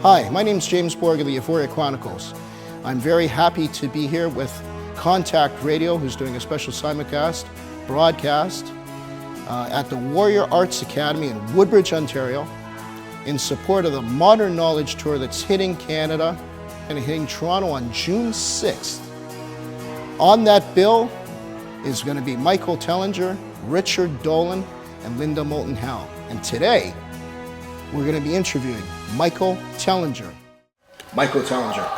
Hi, my name is James Borg of the Euphoria Chronicles. I'm very happy to be here with Contact Radio, who's doing a special simulcast broadcast at the Warrior Arts Academy in Woodbridge, Ontario, in support of the Modern Knowledge Tour that's hitting Canada and hitting Toronto on June 6th. On that bill is going to be Michael Tellinger, Richard Dolan, and Linda Moulton Howe. And today, we're going to be interviewing Michael Tellinger. Michael Tellinger,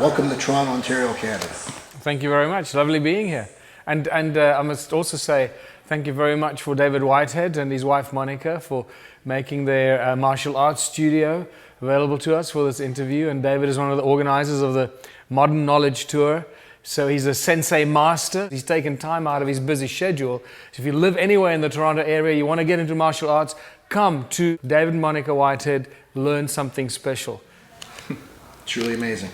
welcome to Toronto, Ontario, Canada. Thank you very much. Lovely being here. And I must also say thank you very much for David Whitehead and his wife Monica for making their martial arts studio available to us for this interview. And David is one of the organizers of the Modern Knowledge Tour. So he's a sensei master. He's taken time out of his busy schedule. So if you live anywhere in the Toronto area, you want to get into martial arts, come to David and Monica Whitehead, learn something special. Truly amazing.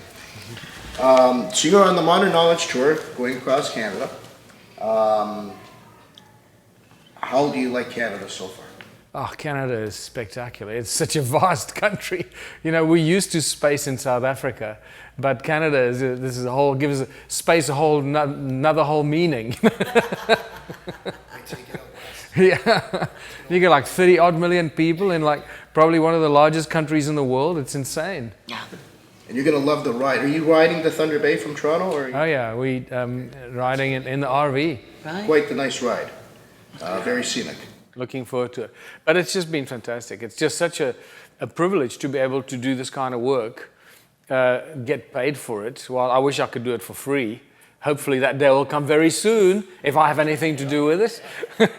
So you're on the Modern Knowledge Tour, going across Canada. How do you like Canada so far? Oh, Canada is spectacular. It's such a vast country. You know, we're used to space in South Africa, but Canada gives space a whole another whole meaning. I take it out west. Yeah, you get like 30 odd million people in like probably one of the largest countries in the world. It's insane. Yeah. And you're going to love the ride. Are you riding to Thunder Bay from Toronto? Or Oh yeah, we riding in the RV. Right. Quite the nice ride. Very scenic. Looking forward to it. But it's just been fantastic. It's just such a privilege to be able to do this kind of work, get paid for it. Well, I wish I could do it for free. Hopefully that day will come very soon if I have anything to do with it,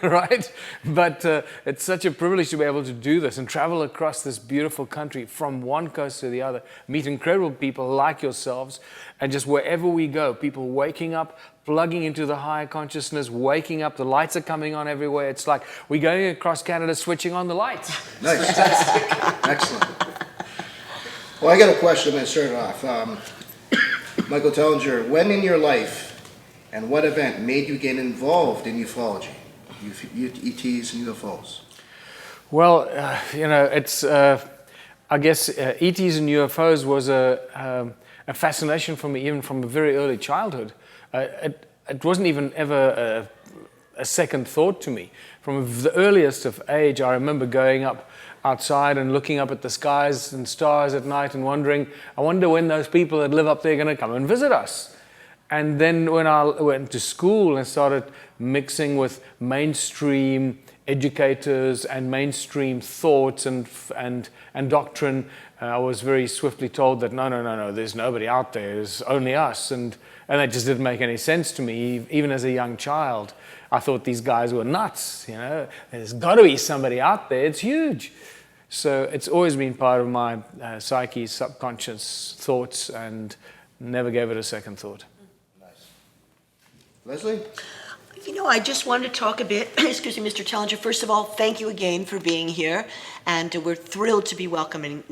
right? But it's such a privilege to be able to do this and travel across this beautiful country from one coast to the other, meet incredible people like yourselves, and just wherever we go, people waking up, plugging into the higher consciousness, waking up, the lights are coming on everywhere. It's like we're going across Canada, switching on the lights. Nice. Excellent. Well, I got a question to start off. Michael Tellinger, when in your life and what event made you get involved in ufology, ETs and UFOs? Well, you know, it's, I guess ETs and UFOs was a fascination for me even from a very early childhood. It wasn't even ever a second thought to me. From the earliest of age, I remember going up outside and looking up at the skies and stars at night and wondering, I wonder when those people that live up there are going to come and visit us. And then when I went to school and started mixing with mainstream educators and mainstream thoughts and doctrine, I was very swiftly told that no, there's nobody out there, there's only us. And that just didn't make any sense to me, even as a young child. I thought these guys were nuts, you know. There's got to be somebody out there, it's huge. So it's always been part of my psyche, subconscious thoughts, and never gave it a second thought. Nice. Leslie? You know, I just wanted to talk a bit, excuse me, Mr. Tellinger. First of all, thank you again for being here, and we're thrilled to be welcoming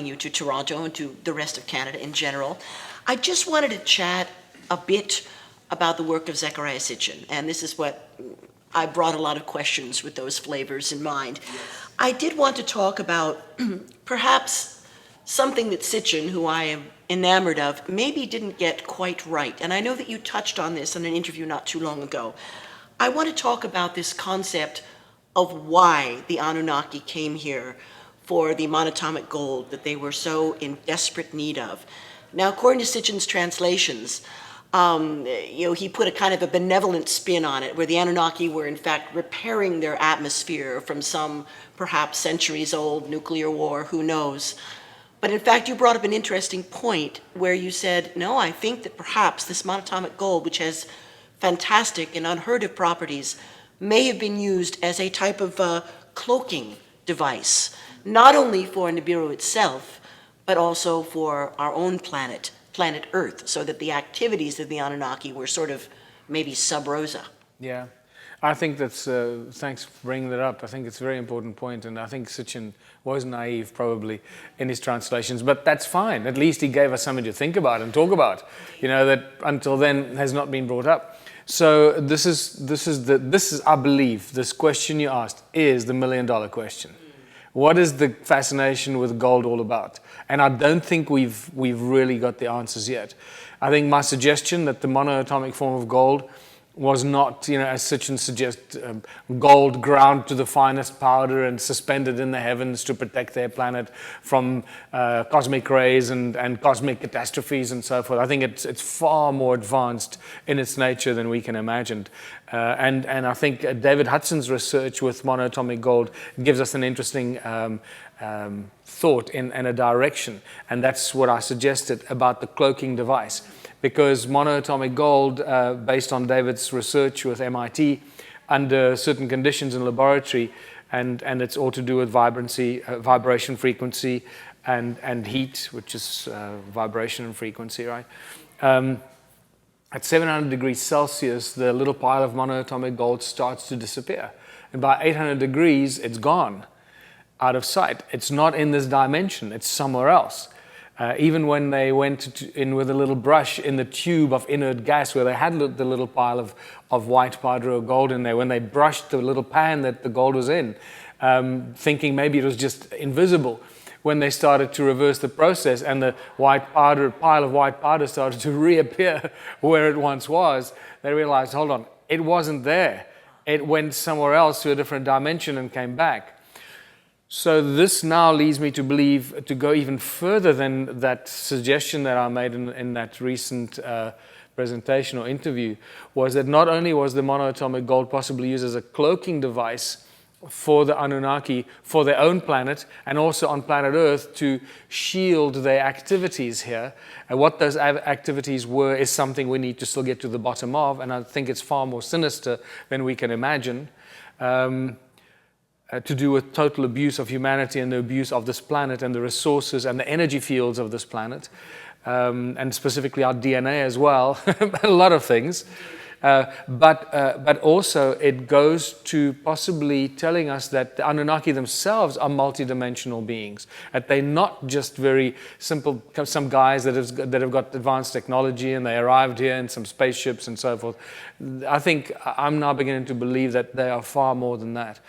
you to Toronto and to the rest of Canada in general. I just wanted to chat a bit about the work of Zecharia Sitchin, and this is what I brought a lot of questions with those flavors in mind. Yes. I did want to talk about perhaps something that Sitchin, who I am enamored of, maybe didn't get quite right, and I know that you touched on this in an interview not too long ago. I want to talk about this concept of why the Anunnaki came here for the monatomic gold that they were so in desperate need of. Now, according to Sitchin's translations, he put a kind of a benevolent spin on it, where the Anunnaki were in fact repairing their atmosphere from some perhaps centuries-old nuclear war, who knows. But in fact, you brought up an interesting point where you said, no, I think that perhaps this monatomic gold, which has fantastic and unheard of properties, may have been used as a type of cloaking device, not only for Nibiru itself, but also for our own planet Earth, so that the activities of the Anunnaki were sort of maybe sub rosa. Yeah, I think that's, thanks for bringing that up. I think it's a very important point, and I think Sitchin was naive probably in his translations, but that's fine. At least he gave us something to think about and talk about, you know, that until then has not been brought up. So this is I believe, this question you asked is the $1 million question. What is the fascination with gold all about? And I don't think we've really got the answers yet. I think my suggestion that the monoatomic form of gold was not, as Sitchin suggests, gold ground to the finest powder and suspended in the heavens to protect their planet from cosmic rays and cosmic catastrophes and so forth. I think it's far more advanced in its nature than we can imagine. And I think David Hudson's research with monoatomic gold gives us an interesting thought in a direction. And that's what I suggested about the cloaking device. Because monoatomic gold, based on David's research with MIT, under certain conditions in laboratory, and it's all to do with vibrancy, vibration frequency, and heat, which is vibration and frequency, right? At 700 degrees Celsius, the little pile of monoatomic gold starts to disappear. And by 800 degrees, it's gone, out of sight. It's not in this dimension, it's somewhere else. Even when they went in with a little brush in the tube of inert gas where they had the little pile of white powder or gold in there, when they brushed the little pan that the gold was in, thinking maybe it was just invisible, when they started to reverse the process and the pile of white powder started to reappear where it once was, they realized, hold on, it wasn't there. It went somewhere else to a different dimension and came back. So this now leads me to believe, to go even further than that suggestion that I made in that recent presentation or interview, was that not only was the monoatomic gold possibly used as a cloaking device for the Anunnaki, for their own planet, and also on planet Earth to shield their activities here. And what those activities were is something we need to still get to the bottom of, and I think it's far more sinister than we can imagine. To do with total abuse of humanity and the abuse of this planet and the resources and the energy fields of this planet, and specifically our DNA as well, a lot of things. But also it goes to possibly telling us that the Anunnaki themselves are multidimensional beings, that they're not just very simple, some guys that have got advanced technology and they arrived here in some spaceships and so forth. I think I'm now beginning to believe that they are far more than that.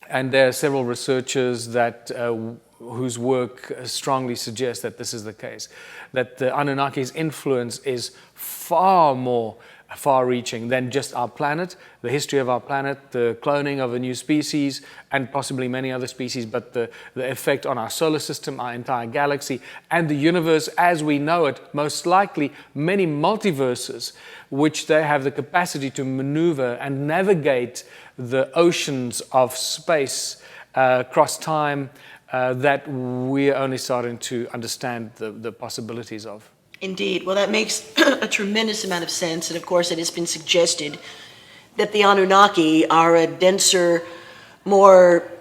And there are several researchers that whose work strongly suggests that this is the case, that the Anunnaki's influence is far more far-reaching than just our planet, the history of our planet, the cloning of a new species, and possibly many other species, but the effect on our solar system, our entire galaxy, and the universe as we know it, most likely many multiverses, which they have the capacity to maneuver and navigate the oceans of space across time that we're only starting to understand the possibilities of. Indeed. Well, that makes a tremendous amount of sense. And of course, it has been suggested that the Anunnaki are a denser, more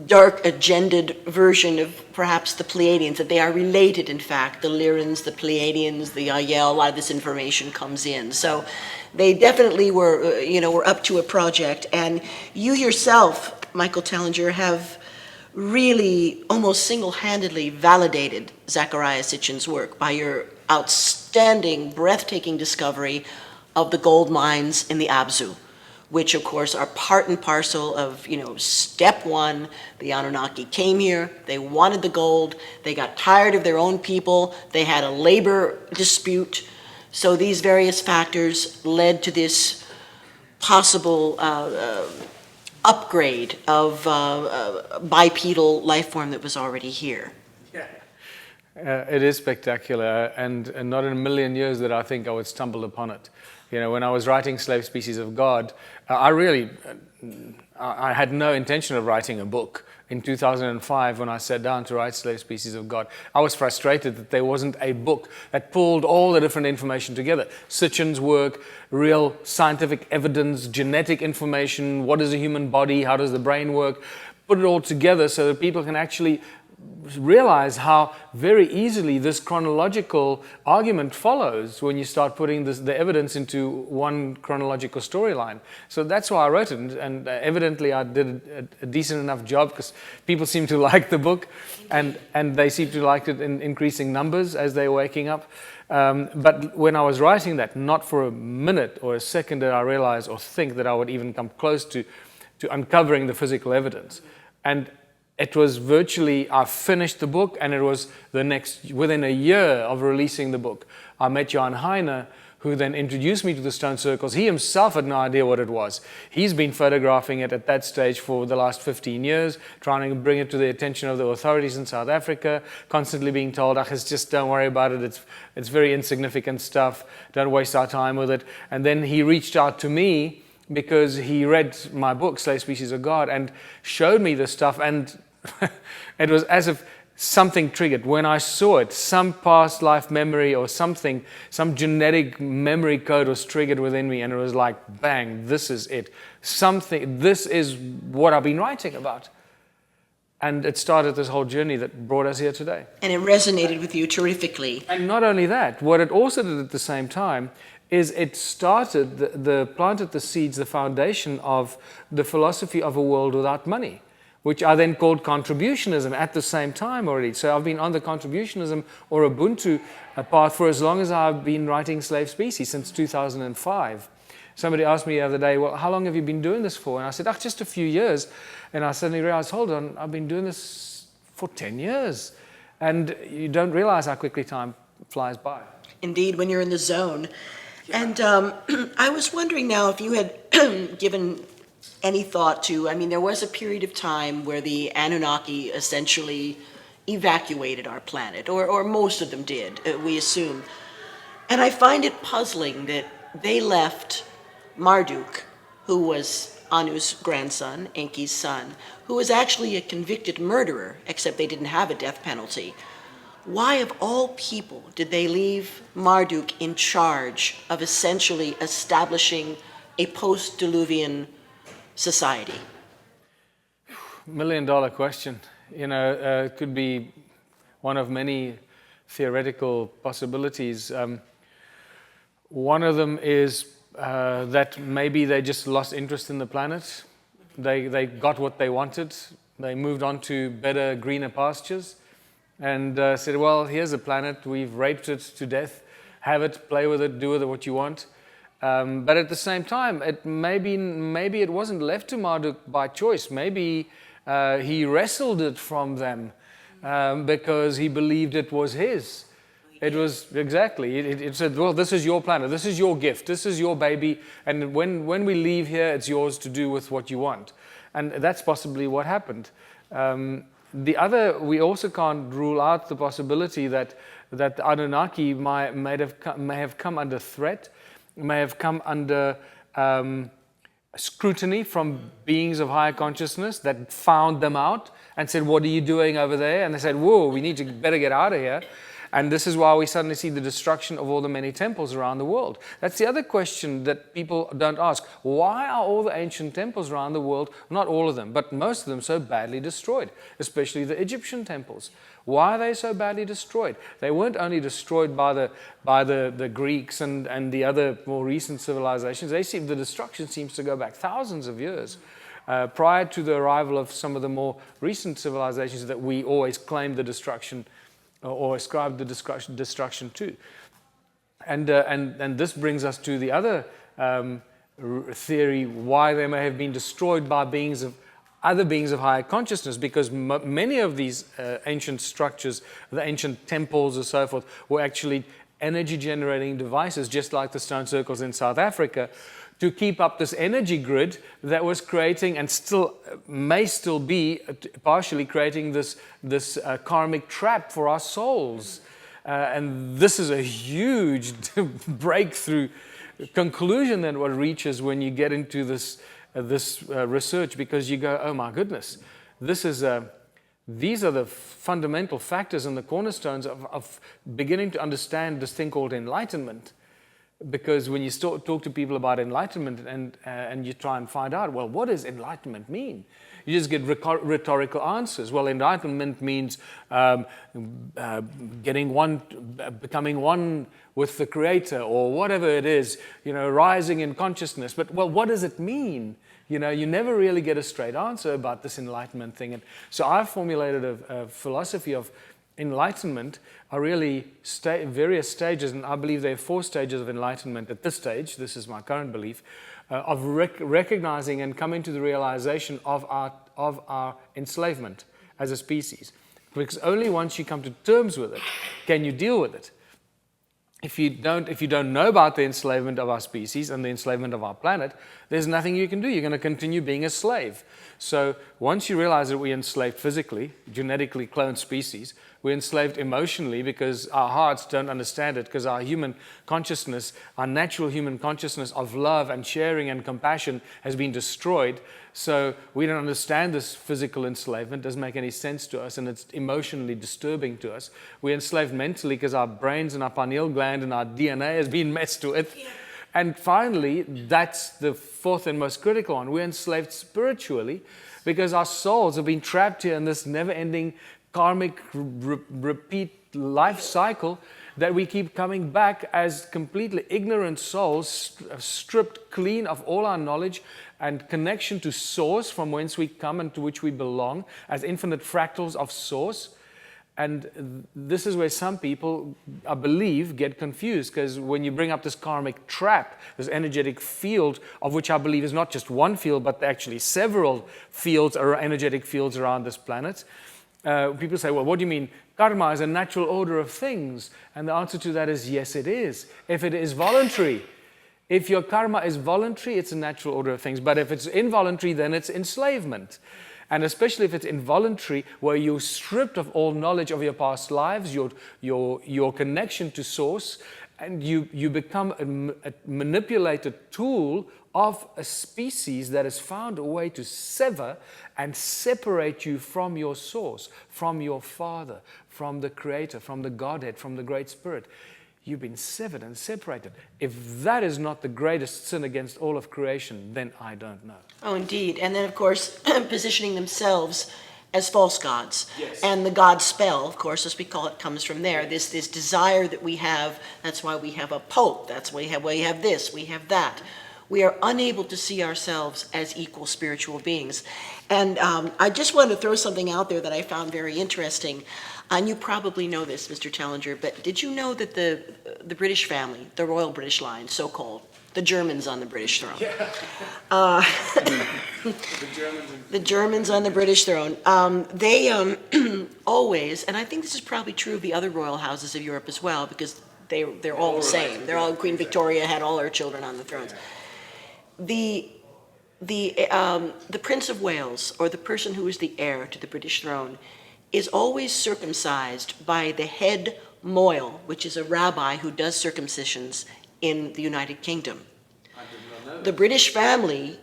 dark agended version of perhaps the Pleiadians, that they are related, in fact, the Lyrans, the Pleiadians, the Aiel, a lot of this information comes in. So they definitely were up to a project. And you yourself, Michael Tellinger, have really almost single-handedly validated Zecharia Sitchin's work by your outstanding, breathtaking discovery of the gold mines in the Abzu, which of course are part and parcel of, step one. The Anunnaki came here, they wanted the gold, they got tired of their own people, they had a labor dispute. So these various factors led to this possible upgrade of bipedal life form that was already here. It is spectacular, and not in a million years that I think I would stumble upon it. When I was writing Slave Species of God, I had no intention of writing a book. In 2005, when I sat down to write Slave Species of God, I was frustrated that there wasn't a book that pulled all the different information together. Sitchin's work, real scientific evidence, genetic information, what is a human body, how does the brain work, put it all together so that people can actually realize how very easily this chronological argument follows when you start putting the evidence into one chronological storyline. So that's why I wrote it, and evidently I did a decent enough job because people seem to like the book, and they seem to like it in increasing numbers as they're waking up. But when I was writing that, not for a minute or a second did I realize or think that I would even come close to uncovering the physical evidence. And it was virtually, I finished the book, and it was within a year of releasing the book, I met Jan Heine, who then introduced me to the stone circles. He himself had no idea what it was. He's been photographing it at that stage for the last 15 years, trying to bring it to the attention of the authorities in South Africa, constantly being told, just don't worry about it, it's very insignificant stuff, don't waste our time with it. And then he reached out to me because he read my book, Slave Species of God, and showed me this stuff, and it was as if something triggered. When I saw it, some past life memory or something, some genetic memory code was triggered within me, and it was like, bang, this is it. This is what I've been writing about. And it started this whole journey that brought us here today. And it resonated with you terrifically. And not only that, what it also did at the same time is it started, planted the seeds, the foundation of the philosophy of a world without money, which I then called contributionism at the same time already. So I've been on the contributionism or Ubuntu path for as long as I've been writing Slave Species, since 2005. Somebody asked me the other day, well, how long have you been doing this for? And I said, just a few years. And I suddenly realized, hold on, I've been doing this for 10 years. And you don't realize how quickly time flies by. Indeed, when you're in the zone. Yeah. And I was wondering now if you had given any thought to, there was a period of time where the Anunnaki essentially evacuated our planet, or most of them did, we assume. And I find it puzzling that they left Marduk, who was Anu's grandson, Enki's son, who was actually a convicted murderer, except they didn't have a death penalty. Why, of all people, did they leave Marduk in charge of essentially establishing a post-Diluvian society? $1 million question. It could be one of many theoretical possibilities. One of them is that maybe they just lost interest in the planet. They got what they wanted. They moved on to better, greener pastures and said, well, here's a planet. We've raped it to death. Have it, play with it, do with it what you want. But at the same time, maybe it wasn't left to Marduk by choice. Maybe he wrestled it from them because he believed it was his. It was, exactly. It said, well, this is your planet. This is your gift. This is your baby. And when we leave here, it's yours to do with what you want. And that's possibly what happened. We also can't rule out the possibility that the Anunnaki may have come under threat, may have come under scrutiny from beings of higher consciousness that found them out and said, what are you doing over there? And they said, whoa, we need to better get out of here. And this is why we suddenly see the destruction of all the many temples around the world. That's the other question that people don't ask. Why are all the ancient temples around the world, not all of them, but most of them, so badly destroyed, especially the Egyptian temples? Why are they so badly destroyed? They weren't only destroyed by the Greeks and the other more recent civilizations. The destruction seems to go back thousands of years. Prior to the arrival of some of the more recent civilizations that we always claim the destruction or ascribe the destruction to. And this brings us to the other theory, why they may have been destroyed by other beings of higher consciousness, because many of these ancient structures, the ancient temples and so forth, were actually energy-generating devices, just like the stone circles in South Africa, to keep up this energy grid that was creating, and may still be partially creating this karmic trap for our souls. And this is a huge breakthrough conclusion that one reaches when you get into this research, because you go, oh my goodness, these are the fundamental factors and the cornerstones of beginning to understand this thing called enlightenment. Because when you talk to people about enlightenment and you try and find out, well, what does enlightenment mean? You just get rhetorical answers. Well, enlightenment means becoming one with the Creator, or whatever it is, rising in consciousness. But, well, what does it mean? You never really get a straight answer about this enlightenment thing. And so I've formulated a philosophy of enlightenment are really various stages, and I believe there are 4 stages of enlightenment at this stage. This is my current belief, of recognizing and coming to the realization of of our enslavement as a species. Because only once you come to terms with it can you deal with it. If you don't know about the enslavement of our species and the enslavement of our planet, there's nothing you can do. You're going to continue being a slave. So once you realize that we're enslaved physically, genetically cloned species, we're enslaved emotionally because our hearts don't understand it, because our human consciousness, our natural human consciousness of love and sharing and compassion has been destroyed. So we don't understand this physical enslavement. It doesn't make any sense to us, and it's emotionally disturbing to us. We're enslaved mentally because our brains and our pineal gland and our DNA has been messed with. Yeah. And finally, that's the fourth and most critical one. We're enslaved spiritually because our souls have been trapped here in this never-ending karmic repeat life cycle that we keep coming back as completely ignorant souls, stripped clean of all our knowledge and connection to Source, from whence we come and to which we belong, as infinite fractals of Source. And this is where some people, I believe, get confused, because when you bring up this karmic trap, this energetic field, of which I believe is not just one field, but actually several fields, or energetic fields around this planet, people say, well, what do you mean? Karma is a natural order of things. And the answer to that is yes, it is. If it is voluntary. If your karma is voluntary, it's a natural order of things. But if it's involuntary, then it's enslavement. And especially if it's involuntary, where you're stripped of all knowledge of your past lives, your connection to Source, and you become a manipulated tool of a species that has found a way to sever and separate you from your Source, from your Father, from the Creator, from the Godhead, from the Great Spirit. You've been severed and separated. If that is not the greatest sin against all of creation, then I don't know. Oh, indeed. And then, of course, positioning themselves as false gods. Yes. And the God spell, of course, as we call it, comes from there. This desire that we have, that's why we have a pope, that's why we have this, we have that. We are unable to see ourselves as equal spiritual beings. And I just wanted to throw something out there that I found very interesting. And you probably know this, Mr. Challenger, but did you know that the British family, the royal British line, so-called, the Germans on the British throne. Yeah. The Germans on the British throne. They always, and I think this is probably true of the other royal houses of Europe as well, because they're all the same. They're all, Queen Victoria had all her children on the thrones. The Prince of Wales, or the person who is the heir to the British throne, is always circumcised by the head moil, which is a rabbi who does circumcisions in the United Kingdom. I did not know that. The British family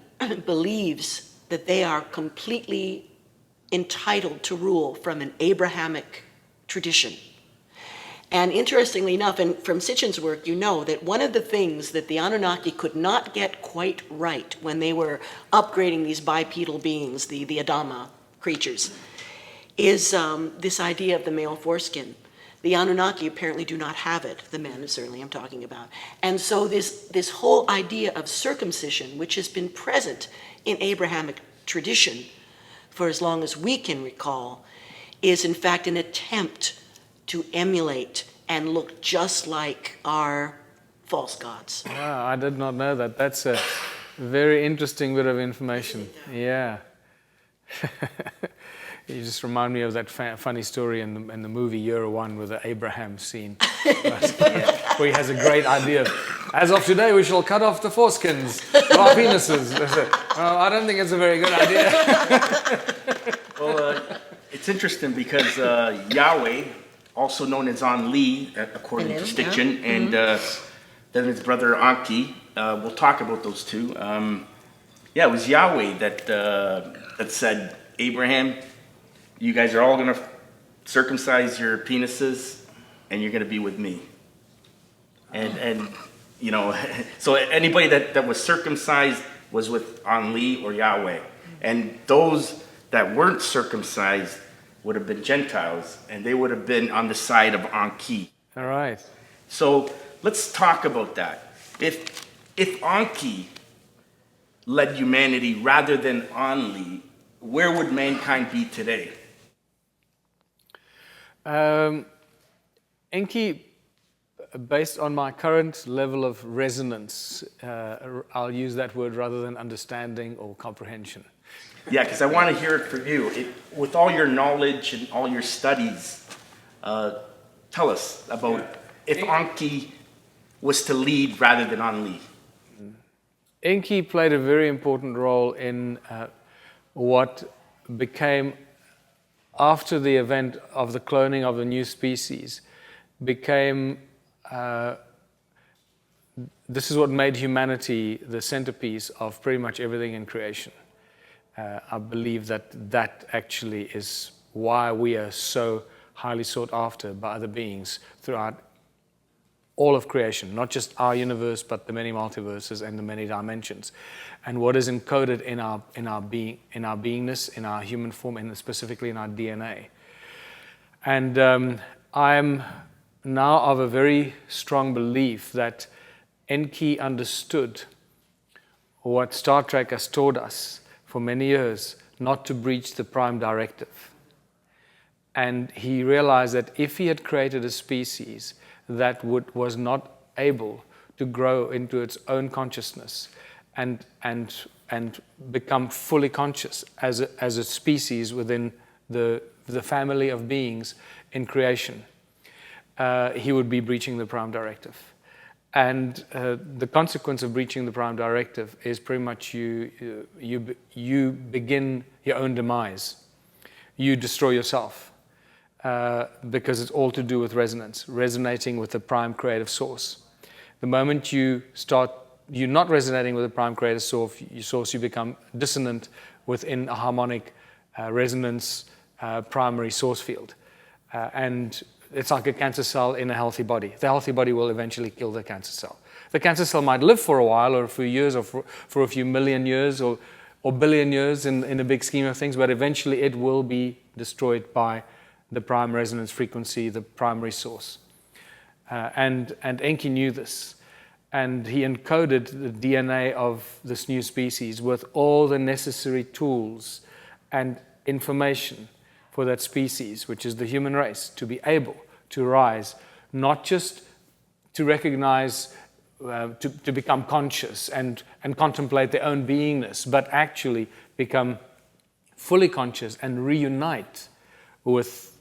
believes that they are completely entitled to rule from an Abrahamic tradition. And interestingly enough, and from Sitchin's work, you know that one of the things that the Anunnaki could not get quite right when they were upgrading these bipedal beings, the Adama creatures, is this idea of the male foreskin. The Anunnaki apparently do not have it, the men certainly I'm talking about. And so this whole idea of circumcision, which has been present in Abrahamic tradition for as long as we can recall, is in fact an attempt to emulate and look just like our false gods. Wow, I did not know that. That's a very interesting bit of information. Yeah. You just remind me of that funny story in the movie Year One with the Abraham scene, where he has a great idea of, as of today we shall cut off the foreskins of our penises. Well, I don't think it's a very good idea. Well, it's interesting because Yahweh, also known as Enlil, according to Sitchin, and then his brother Anki, we'll talk about those two. It was Yahweh that said, Abraham, you guys are all going to circumcise your penises, and you're going to be with me. And you know, so anybody that was circumcised was with Enlil or Yahweh. And those that weren't circumcised would have been Gentiles, and they would have been on the side of Anki. All right. So let's talk about that. If Anki led humanity rather than Enlil, where would mankind be today? Enki, based on my current level of resonance, I'll use that word rather than understanding or comprehension. Yeah, because I want to hear it from you. With all your knowledge and all your studies, tell us about if Anki was to lead rather than Enlil. Enki played a very important role in what became, after the event of the cloning of the new species, became, this is what made humanity the centerpiece of pretty much everything in creation. I believe that actually is why we are so highly sought after by other beings throughout all of creation, not just our universe, but the many multiverses and the many dimensions. And what is encoded in our beingness, in our human form, and specifically in our DNA. And I'm now of a very strong belief that Enki understood what Star Trek has taught us for many years, not to breach the Prime Directive. And he realized that if he had created a species that was not able to grow into its own consciousness and become fully conscious as a species within the family of beings in creation, he would be breaching the Prime Directive. And the consequence of breaching the Prime Directive is pretty much you begin your own demise. You destroy yourself. Because it's all to do with resonance, resonating with the prime creative source. The moment you're not resonating with the prime creative source, you become dissonant within a harmonic resonance primary source field. And it's like a cancer cell in a healthy body. The healthy body will eventually kill the cancer cell. The cancer cell might live for a while, or a few years, or for a few million years, or billion years in the big scheme of things, but eventually it will be destroyed by the prime resonance frequency, the primary source. And Enki knew this. And he encoded the DNA of this new species with all the necessary tools and information for that species, which is the human race, to be able to rise, not just to recognize, to become conscious and contemplate their own beingness, but actually become fully conscious and reunite with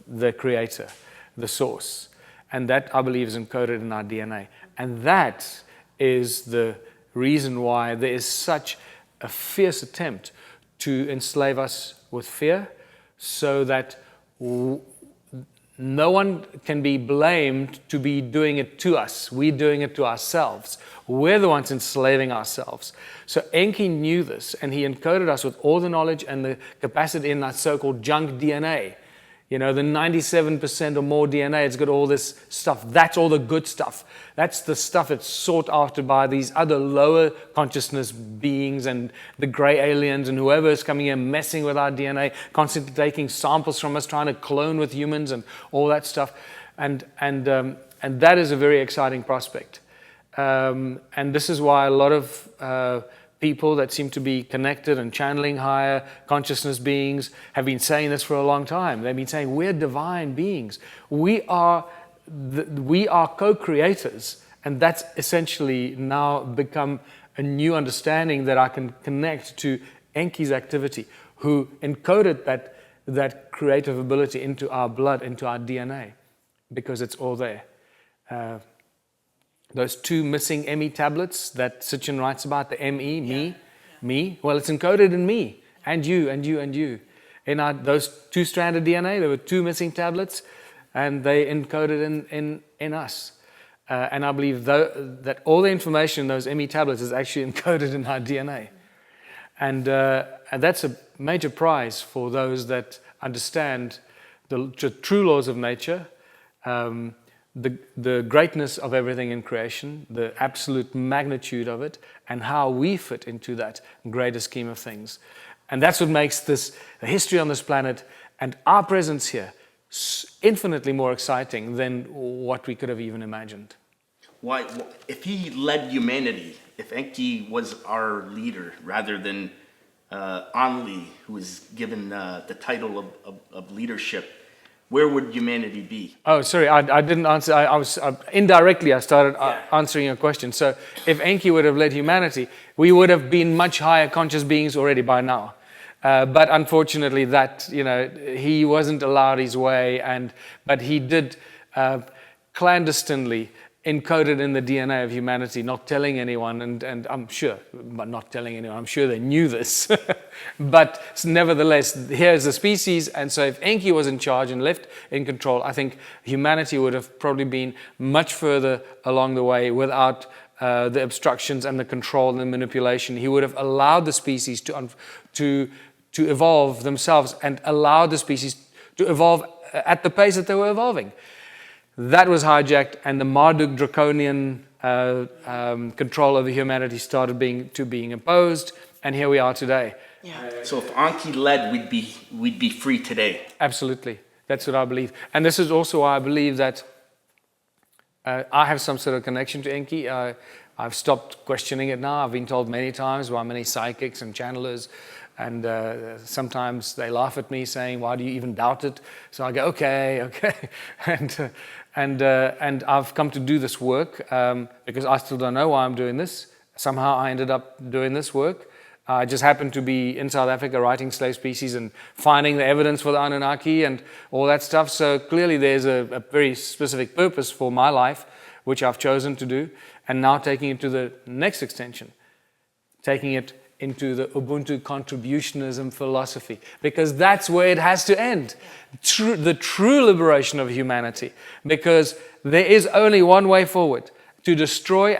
the creator, the source. And that, I believe, is encoded in our DNA. And that is the reason why there is such a fierce attempt to enslave us with fear, so that no one can be blamed to be doing it to us. We're doing it to ourselves. We're the ones enslaving ourselves. So Enki knew this, and he encoded us with all the knowledge and the capacity in that so-called junk DNA. You know, the 97% or more DNA, it's got all this stuff. That's all the good stuff. That's the stuff that's sought after by these other lower consciousness beings and the gray aliens and whoever is coming here messing with our DNA, constantly taking samples from us, trying to clone with humans and all that stuff. And that is a very exciting prospect. And this is why a lot of people that seem to be connected and channeling higher consciousness beings have been saying this for a long time. They've been saying, we're divine beings. We are co-creators. And that's essentially now become a new understanding that I can connect to Enki's activity, who encoded that creative ability into our blood, into our DNA, because it's all there. Those two missing ME tablets that Sitchin writes about, the ME, me, well, it's encoded in me, and you, and you, and you. In those two-stranded DNA, there were two missing tablets, and they encoded in us. And I believe that all the information in those ME tablets is actually encoded in our DNA. And that's a major prize for those that understand the true laws of nature, the greatness of everything in creation, the absolute magnitude of it, and how we fit into that greater scheme of things. And that's what makes the history on this planet and our presence here infinitely more exciting than what we could have even imagined. Why, if he led humanity, if Enki was our leader rather than Enlil, who was given the title of leadership, where would humanity be? Oh, sorry, I didn't answer. I was indirectly, I started answering your question. So if Enki would have led humanity, we would have been much higher conscious beings already by now. But unfortunately, that, he wasn't allowed his way, but he did clandestinely encode it in the DNA of humanity, not telling anyone, and I'm sure, but not telling anyone, I'm sure they knew this. But nevertheless, here's the species, and so if Enki was in charge and left in control, I think humanity would have probably been much further along the way without the obstructions and the control and the manipulation. He would have allowed the species to evolve themselves and allowed the species to evolve at the pace that they were evolving. That was hijacked, and the Marduk draconian control over humanity started being imposed, and here we are today. Yeah. So if Enki led, we'd be free today. Absolutely, that's what I believe, and this is also why I believe that I have some sort of connection to Enki. I've stopped questioning it now. I've been told many times by many psychics and channelers, and sometimes they laugh at me saying, "Why do you even doubt it?" So I go, "Okay," and I've come to do this work because I still don't know why I'm doing this. Somehow I ended up doing this work. I just happened to be in South Africa writing Slave Species and finding the evidence for the Anunnaki and all that stuff. So clearly there's a very specific purpose for my life, which I've chosen to do, and now taking it to the next extension, taking it into the Ubuntu contributionism philosophy, because that's where it has to end. The true liberation of humanity, because there is only one way forward: to destroy,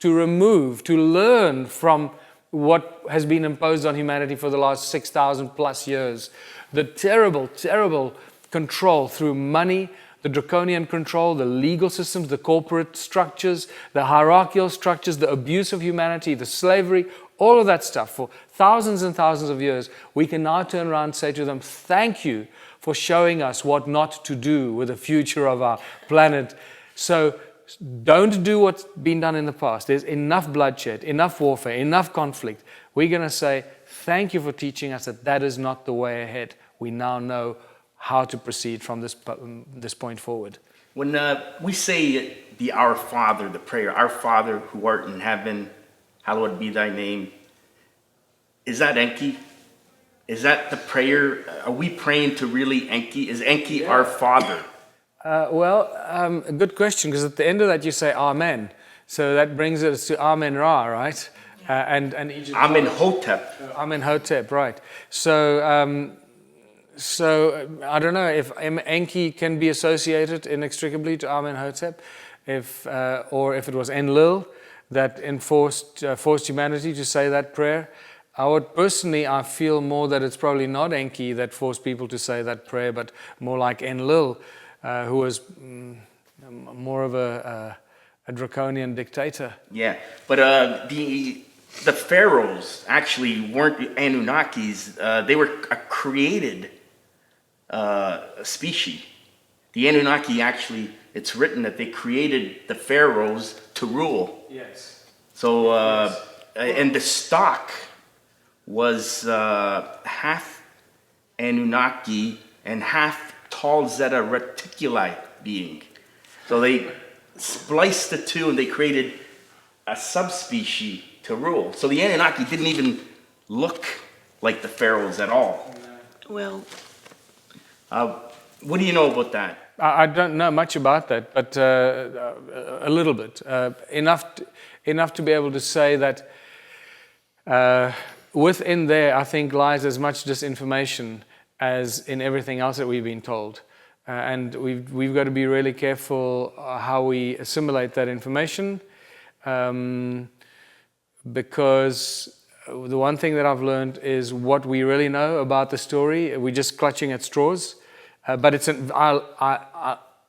to remove, to learn from what has been imposed on humanity for the last 6,000 plus years. The terrible, terrible control through money, the draconian control, the legal systems, the corporate structures, the hierarchical structures, the abuse of humanity, the slavery, all of that stuff for thousands and thousands of years. We can now turn around and say to them, thank you for showing us what not to do with the future of our planet. So don't do what's been done in the past. There's enough bloodshed, enough warfare, enough conflict. We're going to say, thank you for teaching us that is not the way ahead. We now know how to proceed from this point forward. When we say the Our Father, the prayer, Our Father who art in heaven, hallowed be thy name, is that Enki? Is that the prayer? Are we praying to really Enki? Is Enki our Father? A good question, because at the end of that you say Amen. So that brings us to Amen Ra, right? And Amenhotep. Amenhotep, right. So I don't know if Enki can be associated inextricably to Amenhotep, or if it was Enlil that forced humanity to say that prayer. I feel more that it's probably not Enki that forced people to say that prayer, but more like Enlil, who was more of a draconian dictator. Yeah, but the pharaohs actually weren't Anunnakis. They were a created species. The Anunnaki actually, it's written that they created the pharaohs to rule. Yes. So, and the stock was half Anunnaki and half Tau Zeta Reticuli being. So they spliced the two and they created a subspecies to rule. So the Anunnaki didn't even look like the pharaohs at all. Well, what do you know about that? I don't know much about that, but a little bit. Enough to be able to say that within there, I think, lies as much disinformation as in everything else that we've been told. And we've got to be really careful how we assimilate that information, because the one thing that I've learned is what we really know about the story. We're just clutching at straws. But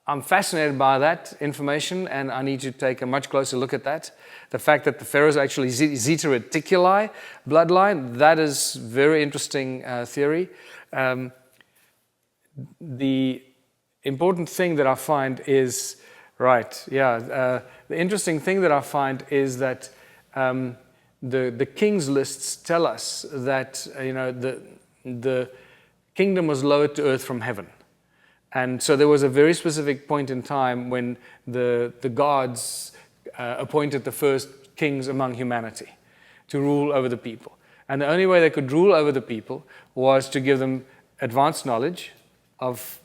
I'm fascinated by that information, and I need to take a much closer look at that. The fact that the pharaohs are actually Zeta Reticuli bloodline, that is very interesting theory. The important thing that I find is, the interesting thing that I find is that the king's lists tell us that the kingdom was lowered to earth from heaven. And so there was a very specific point in time when the gods appointed the first kings among humanity to rule over the people. And the only way they could rule over the people was to give them advanced knowledge of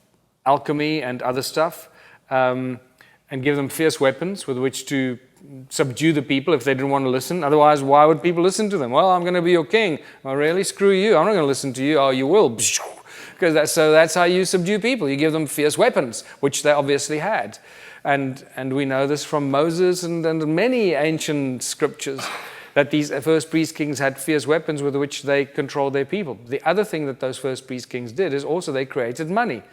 alchemy and other stuff, and give them fierce weapons with which to subdue the people if they didn't want to listen. Otherwise, why would people listen to them? Well, I'm going to be your king. Oh, really? Screw you. I'm not going to listen to you. Oh, you will. Because that's how you subdue people. You give them fierce weapons, which they obviously had. And we know this from Moses and many ancient scriptures, that these first priest kings had fierce weapons with which they controlled their people. The other thing that those first priest kings did is also they created money.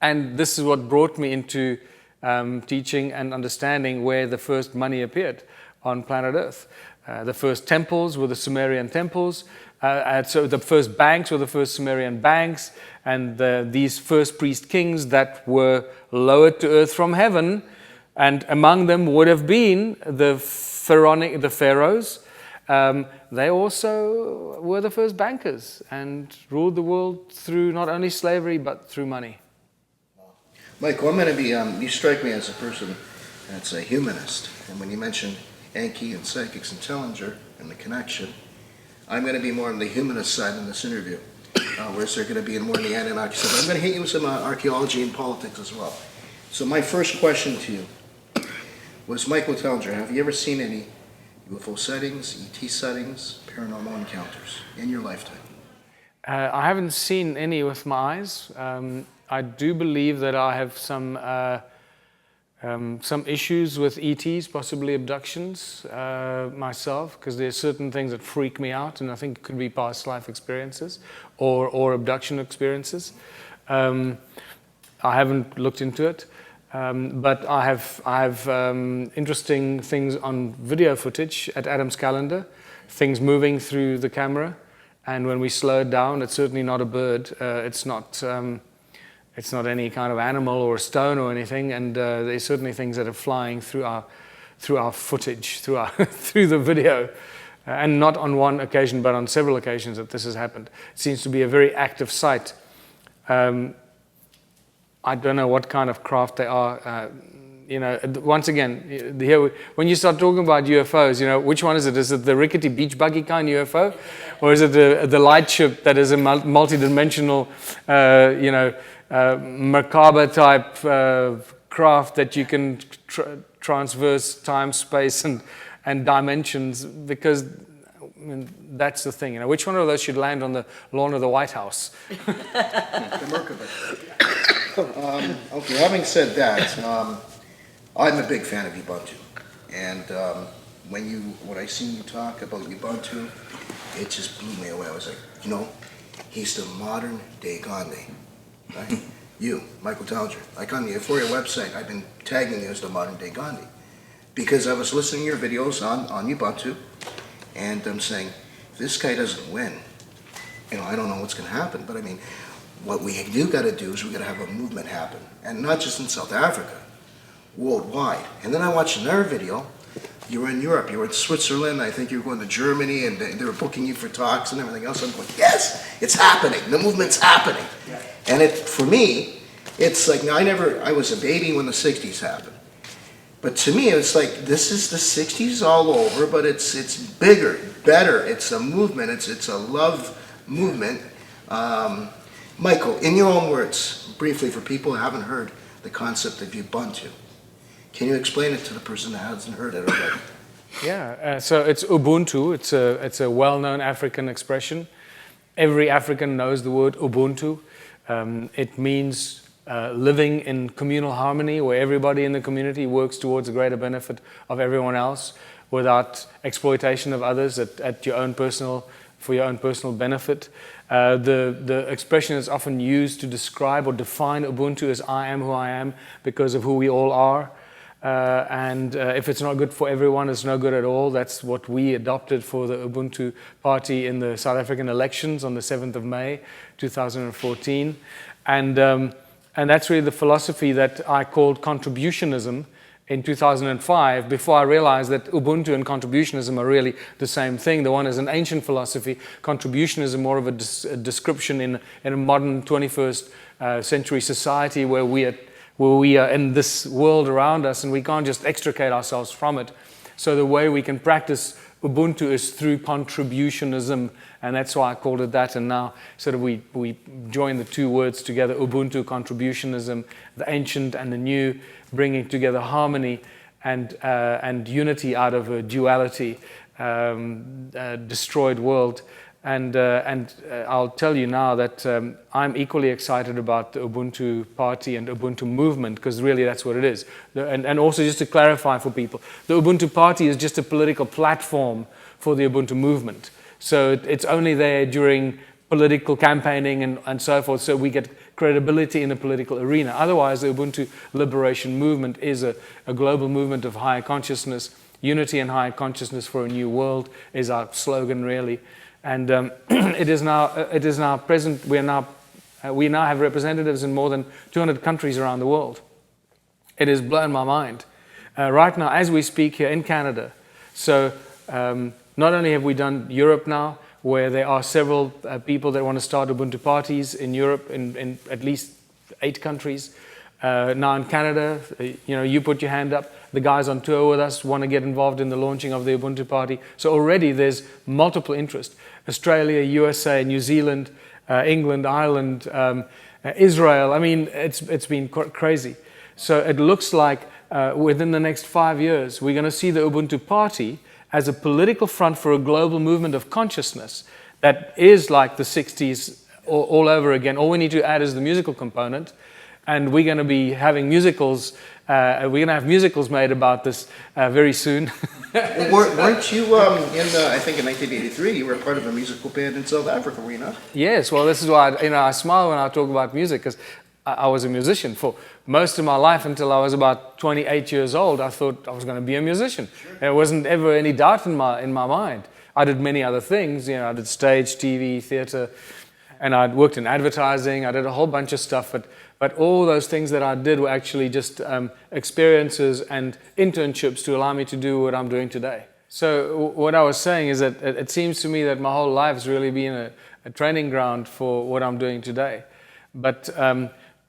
And this is what brought me into teaching and understanding where the first money appeared on planet Earth. The first temples were the Sumerian temples. So the first banks were the first Sumerian banks. And these first priest kings that were lowered to earth from heaven, and among them would have been the pharaohs. They also were the first bankers and ruled the world through not only slavery but through money. Michael, I'm going to be, you strike me as a person that's a humanist. And when you mentioned Enki and psychics and Tellinger and the connection, I'm going to be more on the humanist side in this interview, whereas they're going to be more on the Anunnaki side. I'm going to hit you with some archaeology and politics as well. So my first question to you was, Michael Tellinger, have you ever seen any UFO sightings, ET sightings, paranormal encounters in your lifetime? I haven't seen any with my eyes. I do believe that I have some issues with ETs, possibly abductions myself, because there's certain things that freak me out, and I think it could be past life experiences or abduction experiences. I haven't looked into it, but I have interesting things on video footage at Adam's Calendar, things moving through the camera, and when we slow it down, it's certainly not a bird. It's not any kind of animal or stone or anything, and there's certainly things that are flying through our footage, through the video, and not on one occasion, but on several occasions that this has happened. It seems to be a very active site. I don't know what kind of craft they are. Once again, here when you start talking about UFOs, which one is it? Is it the rickety beach buggy kind UFO, or is it the light ship that is a multi-dimensional, Merkaba type craft that you can transverse time, space, and dimensions? Because that's the thing. Which one of those should land on the lawn of the White House? The Merkaba. Okay, having said that, I'm a big fan of Ubuntu, and when I seen you talk about Ubuntu, it just blew me away. I was like, he's the modern day Gandhi, right? You, Michael Tellinger, like on the Euphoria website, I've been tagging you as the modern day Gandhi, because I was listening to your videos on Ubuntu, and I'm saying, if this guy doesn't win, I don't know what's going to happen, but I mean, what we do got to do is we got to have a movement happen, and not just in South Africa, worldwide. And then I watched another video. You were in Europe, you were in Switzerland, I think you were going to Germany, and they were booking you for talks and everything else. I'm going, yes, it's happening. The movement's happening. Yeah. And for me, it's like, I was a baby when the 60s happened. But to me, it's like, this is the 60s all over, but it's bigger, better. It's a movement. It's a love movement. Michael, in your own words, briefly, for people who haven't heard the concept of Ubuntu, can you explain it to the person that hasn't heard it already? Yeah, so it's Ubuntu. It's a well-known African expression. Every African knows the word Ubuntu. It means living in communal harmony, where everybody in the community works towards a greater benefit of everyone else, without exploitation of others for your own personal benefit. The expression is often used to describe or define Ubuntu as I am who I am because of who we all are. And if it's not good for everyone, it's no good at all. That's what we adopted for the Ubuntu Party in the South African elections on the 7th of May, 2014. And that's really the philosophy that I called contributionism in 2005, before I realized that Ubuntu and contributionism are really the same thing. The one is an ancient philosophy. Contributionism more of a description in a modern 21st century society where we are in this world around us and we can't just extricate ourselves from it. So the way we can practice Ubuntu is through contributionism, and that's why I called it that. And now sort of we join the two words together, Ubuntu, contributionism, the ancient and the new, bringing together harmony and unity out of a duality, destroyed world. And I'll tell you now that I'm equally excited about the Ubuntu Party and Ubuntu movement, because really that's what it is. And also just to clarify for people, the Ubuntu Party is just a political platform for the Ubuntu movement. So it's only there during political campaigning and so forth, so we get credibility in the political arena. Otherwise, the Ubuntu Liberation Movement is a global movement of higher consciousness. Unity and higher consciousness for a new world is our slogan, really. And it is now present. We now have representatives in more than 200 countries around the world. It has blown my mind. Right now, as we speak here in Canada, so not only have we done Europe now, where there are several people that want to start Ubuntu parties in Europe, in at least 8 countries. Now in Canada, you put your hand up. The guys on tour with us want to get involved in the launching of the Ubuntu Party. So already there's multiple interest. Australia, USA, New Zealand, England, Ireland, Israel. I mean, it's been crazy. So it looks like within the next 5 years, we're going to see the Ubuntu Party as a political front for a global movement of consciousness that is like the 60s all over again. All we need to add is the musical component. And we're going to be having musicals. We're going to have musicals made about this very soon. Weren't you I think in 1983, you were part of a musical band in South Africa, were you not? Yes. Well, this is why I smile when I talk about music, because I was a musician for most of my life until I was about 28 years old. I thought I was going to be a musician. Sure. There wasn't ever any doubt in my mind. I did many other things. I did stage, TV, theater, and I'd worked in advertising. I did a whole bunch of stuff, but all those things that I did were actually just experiences and internships to allow me to do what I'm doing today. So what I was saying is that it seems to me that my whole life has really been a training ground for what I'm doing today. But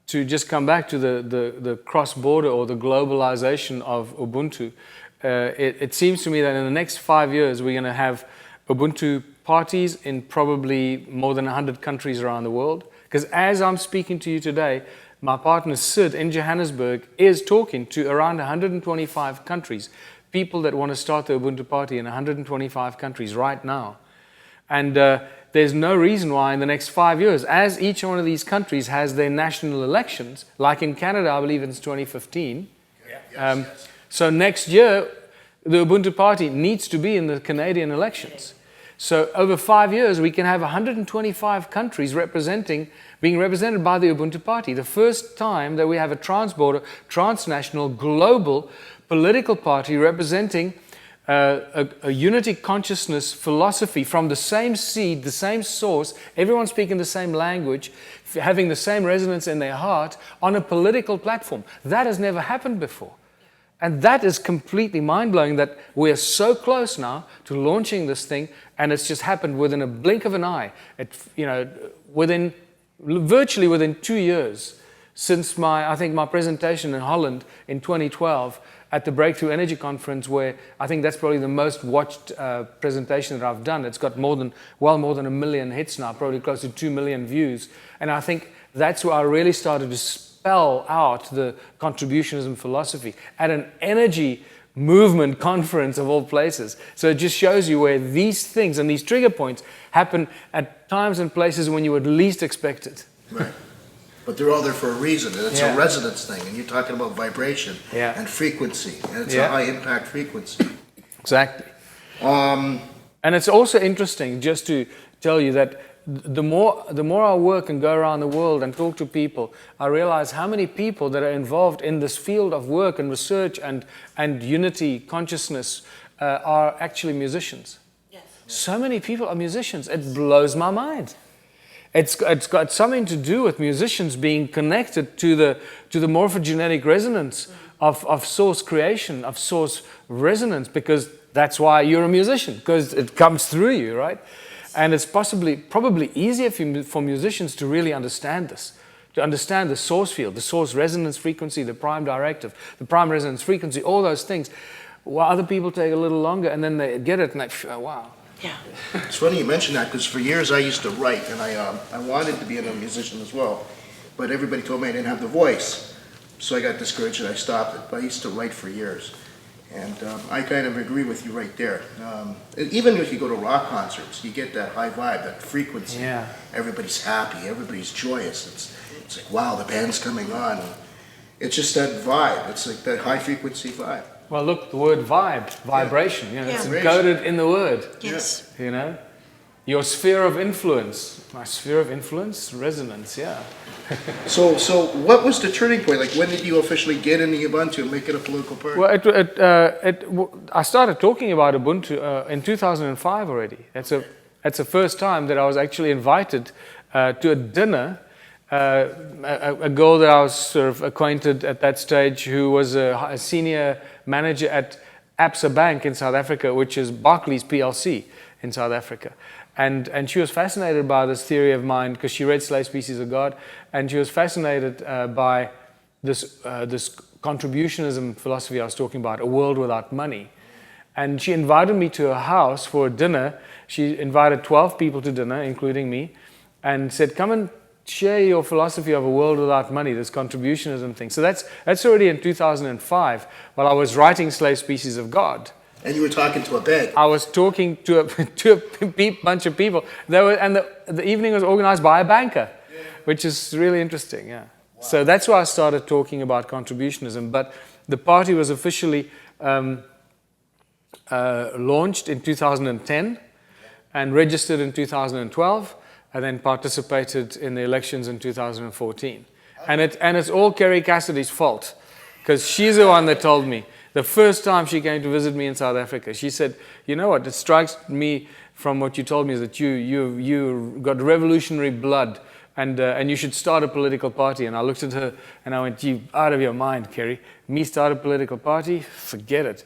to just come back to the cross-border or the globalization of Ubuntu, it seems to me that in the next 5 years we're going to have Ubuntu parties in probably more than 100 countries around the world. Because as I'm speaking to you today, my partner Sid in Johannesburg is talking to around 125 countries, people that want to start the Ubuntu Party in 125 countries right now. And there's no reason why in the next 5 years, as each one of these countries has their national elections, like in Canada, I believe it's 2015. Yes. So next year, the Ubuntu Party needs to be in the Canadian elections. So over 5 years, we can have 125 countries being represented by the Ubuntu Party. The first time that we have a transborder, transnational, global political party representing a unity consciousness philosophy from the same seed, the same source, everyone speaking the same language, having the same resonance in their heart on a political platform. That has never happened before. And that is completely mind-blowing that we are so close now to launching this thing, and it's just happened within a blink of an eye. Virtually within 2 years since my presentation in Holland in 2012 at the Breakthrough Energy Conference, where I think that's probably the most watched presentation that I've done. It's got more than 1 million hits now, probably close to 2 million views. And I think that's where I really started to spell out the contributionism philosophy at an energy movement conference of all places. So it just shows you where these things and these trigger points happen at times and places when you would least expect it. Right. But they're all there for a reason, and it's a resonance thing, and you're talking about vibration and frequency, and it's a high impact frequency. Exactly. And it's also interesting just to tell you that the more I work and go around the world and talk to people, I realize how many people that are involved in this field of work and research and unity consciousness are actually musicians. Yes. So many people are musicians. It blows my mind. It's got something to do with musicians being connected to the morphogenetic resonance of source creation, of source resonance, because that's why you're a musician, because it comes through you, right? And it's probably easier for musicians to really understand this, to understand the source field, the source resonance frequency, the prime directive, the prime resonance frequency, all those things. while other people take a little longer, and then they get it and they, oh, wow. Yeah. It's funny you mention that because for years I used to write, and I wanted to be a musician as well, but everybody told me I didn't have the voice, so I got discouraged and I stopped it. But I used to write for years, and I kind of agree with you right there. Even if you go to rock concerts, you get that high vibe, that frequency. Yeah. Everybody's happy, everybody's joyous. It's like, wow, the band's coming on. It's just that vibe. It's like that high frequency vibe. Well, look, the word vibe, vibration, it's Yeah. encoded in the word, Yes. Your sphere of influence. My sphere of influence? Resonance, yeah. So what was the turning point? Like, when did you officially get into Ubuntu and make it a political party? Well, I started talking about Ubuntu in 2005 already. That's the first time that I was actually invited to a dinner. A girl that I was sort of acquainted at that stage, who was a senior manager at Absa Bank in South Africa, which is Barclays PLC in South Africa. And she was fascinated by this theory of mine because she read Slave Species of God, and she was fascinated by this contributionism philosophy I was talking about, a world without money. And she invited me to her house for a dinner. She invited 12 people to dinner, including me, and said, come and share your philosophy of a world without money, this contributionism thing. So that's already in 2005, while I was writing Slave Species of God. And you were talking to a bank. I was talking to a bunch of people. And the evening was organized by a banker, which is really interesting, yeah. Wow. So that's why I started talking about contributionism. But the party was officially launched in 2010 and registered in 2012. And then participated in the elections in 2014. And it's all Kerry Cassidy's fault, because she's the one that told me. The first time she came to visit me in South Africa, she said, you know what, it strikes me from what you told me is that you got revolutionary blood, and you should start a political party. And I looked at her and I went, you out of your mind, Kerry. Me start a political party? Forget it.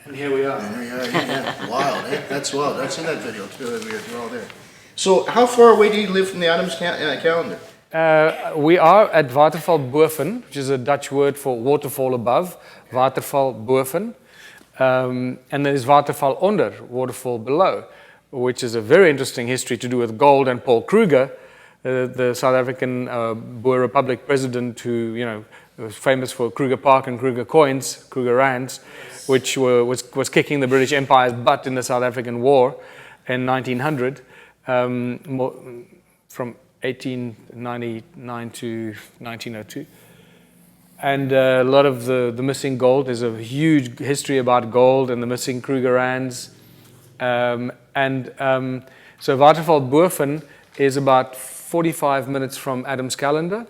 And here we are. Yeah. Wild, eh? That's wild. That's in that video too. We're all there. So how far away do you live from the Adams calendar? We are at Waterval Boven, which is a Dutch word for waterfall above, Waterval Boven. And there's Waterval onder, waterfall below, which is a very interesting history to do with gold and Paul Kruger, the South African Boer Republic president who, was famous for Kruger Park and Kruger coins, Kruger rands, which was kicking the British Empire's butt in the South African War in 1900. From 1899 to 1902. And a lot of the missing gold, there's a huge history about gold and the missing Kruger rands. So Waterval Boven is about 45 minutes from Adams Calendar.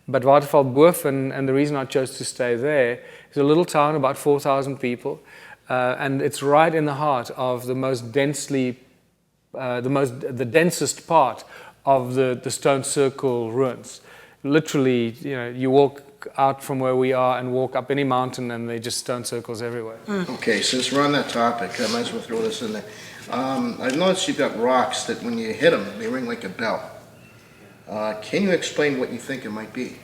But Waterval Boven, and the reason I chose to stay there, is a little town, about 4,000 people. And it's right in the heart of the most densely the densest part of the Stone Circle ruins. Literally, you walk out from where we are and walk up any mountain and they're just stone circles everywhere. Okay, since we're on that topic, I might as well throw this in there. I've noticed you've got rocks that when you hit them, they ring like a bell. Can you explain what you think it might be?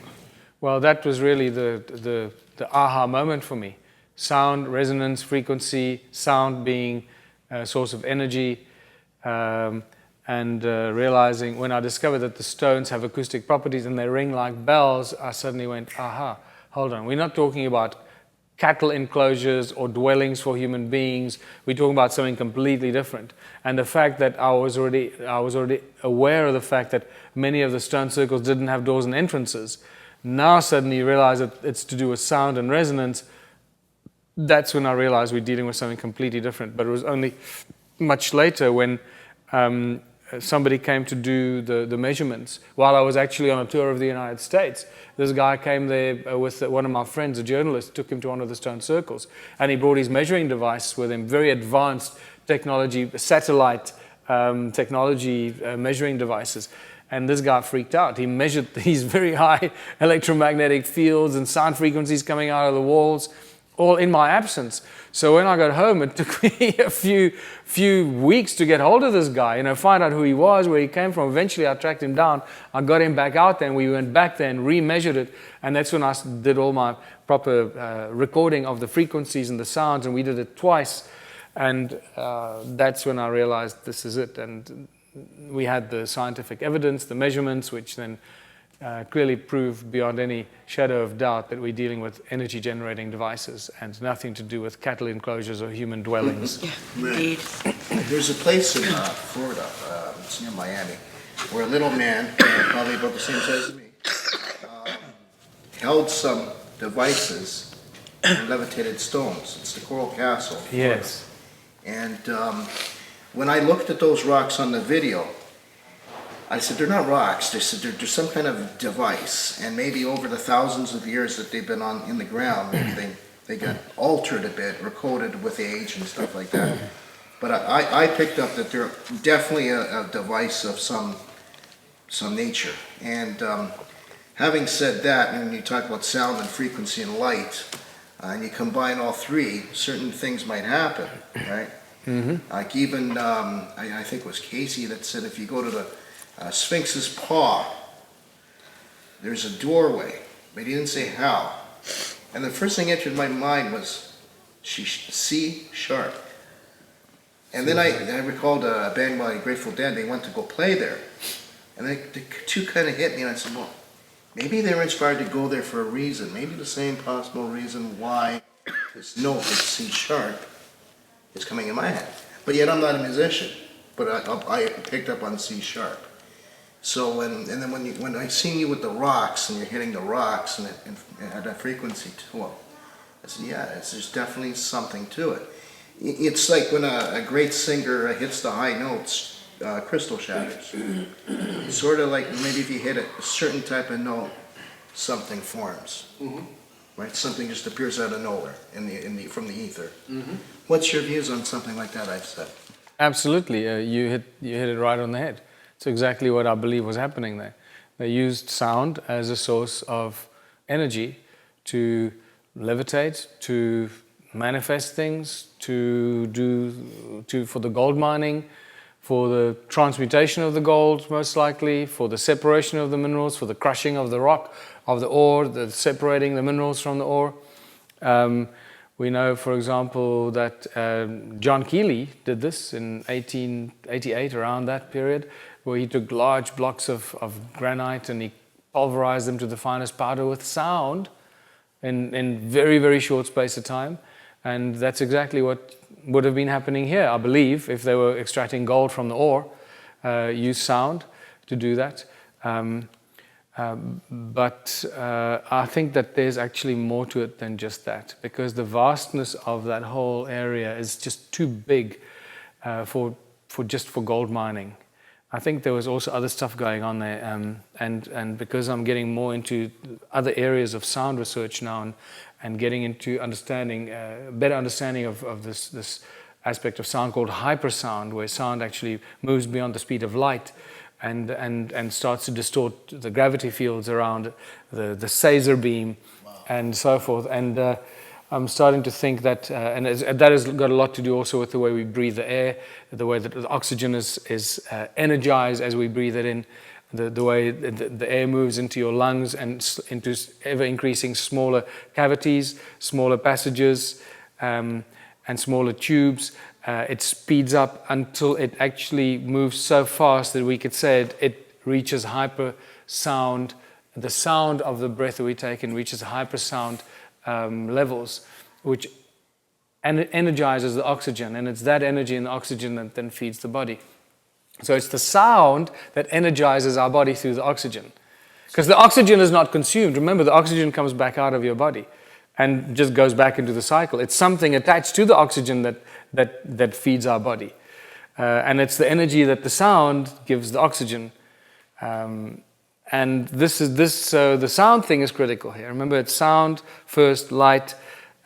Well, that was really the aha moment for me. Sound, resonance, frequency, sound being a source of energy, and realizing when I discovered that the stones have acoustic properties and they ring like bells, I suddenly went, aha, hold on. We're not talking about cattle enclosures or dwellings for human beings. We're talking about something completely different. And the fact that I was already aware of the fact that many of the stone circles didn't have doors and entrances. Now suddenly you realize that it's to do with sound and resonance. That's when I realized we're dealing with something completely different. But it was only much later when somebody came to do the measurements while I was actually on a tour of the United States. This guy came there with one of my friends, a journalist, took him to one of the stone circles, and he brought his measuring device with him, very advanced technology, satellite technology measuring devices. And this guy freaked out. He measured these very high electromagnetic fields and sound frequencies coming out of the walls. all in my absence. So when I got home, it took me a few weeks to get hold of this guy, find out who he was, where he came from. Eventually, I tracked him down. I got him back out there, and we went back there and remeasured it. And that's when I did all my proper recording of the frequencies and the sounds, and we did it twice. And that's when I realized this is it. And we had the scientific evidence, the measurements, which then clearly prove beyond any shadow of doubt that we're dealing with energy generating devices and nothing to do with cattle enclosures or human dwellings. Yeah, indeed. There's a place in Florida, it's near Miami, where a little man, probably about the same size as me, held some devices and levitated stones. It's the Coral Castle. Yes. And when I looked at those rocks on the video, I said, they're not rocks. They said they're some kind of device. And maybe over the thousands of years that they've been in the ground, maybe they got altered a bit or coated with age and stuff like that. But I picked up that they're definitely a device of some nature. And having said that, when you talk about sound and frequency and light, and you combine all three, certain things might happen, right? Mm-hmm. Like even, I think it was Casey that said if you go to the Sphinx's paw, there's a doorway, but he didn't say how. And the first thing entered my mind was C sharp. And then I recalled a band by Grateful Dead. They went to go play there, and the two kind of hit me, and I said, well, maybe they were inspired to go there for a reason. Maybe the same possible reason why this note with C sharp is coming in my head. But yet I'm not a musician, but I picked up on C sharp. So when I seen you with the rocks and you're hitting the rocks and it had that frequency to it, I said, yeah, there's definitely something to it. It's like when a great singer hits the high notes, crystal shatters. It's sort of like maybe if you hit a certain type of note, something forms. Mm-hmm. Right? Something just appears out of nowhere from the ether. Mm-hmm. What's your views on something like that, I've said? Absolutely. You hit it right on the head. It's exactly what I believe was happening there. They used sound as a source of energy to levitate, to manifest things, for the gold mining, for the transmutation of the gold, most likely, for the separation of the minerals, for the crushing of the rock, of the ore, the separating the minerals from the ore. We know, for example, that John Keely did this in 1888, around that period, where he took large blocks of granite and he pulverized them to the finest powder with sound in very, very short space of time. And that's exactly what would have been happening here, I believe, if they were extracting gold from the ore, use sound to do that. But I think that there's actually more to it than just that, because the vastness of that whole area is just too big for gold mining. I think there was also other stuff going on there, and because I'm getting more into other areas of sound research now and getting into better understanding of this aspect of sound called hypersound, where sound actually moves beyond the speed of light and starts to distort the gravity fields around the Sazer beam. Wow. And so forth. And I'm starting to think that, that has got a lot to do also with the way we breathe the air, the way that the oxygen is energized as we breathe it in, the way the air moves into your lungs and into ever-increasing smaller cavities, smaller passages, and smaller tubes. It speeds up until it actually moves so fast that we could say it reaches hypersound. The sound of the breath that we take in reaches hypersound levels, which energizes the oxygen, and it's that energy and the oxygen that then feeds the body. So it's the sound that energizes our body through the oxygen, because the oxygen is not consumed. Remember, the oxygen comes back out of your body and just goes back into the cycle. It's something attached to the oxygen that feeds our body, and it's the energy that the sound gives the oxygen. And so the sound thing is critical here. Remember, it's sound first, light,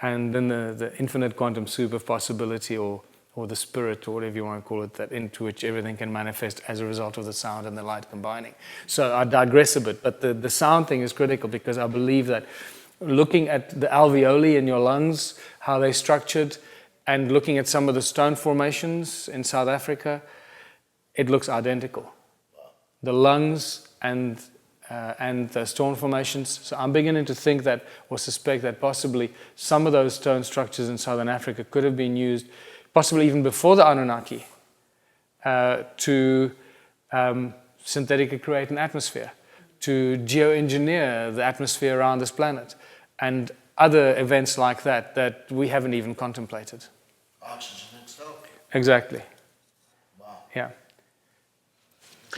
and then the infinite quantum soup of possibility, or the spirit, or whatever you want to call it, that into which everything can manifest as a result of the sound and the light combining. So I digress a bit, but the sound thing is critical, because I believe that looking at the alveoli in your lungs, how they're structured, and looking at some of the stone formations in South Africa, it looks identical. The lungs and the stone formations. So I'm beginning to think that, or suspect that possibly some of those stone structures in Southern Africa could have been used, possibly even before the Anunnaki, to synthetically create an atmosphere, to geoengineer the atmosphere around this planet, and other events like that that we haven't even contemplated. Oxygen itself. Exactly. Wow. Yeah.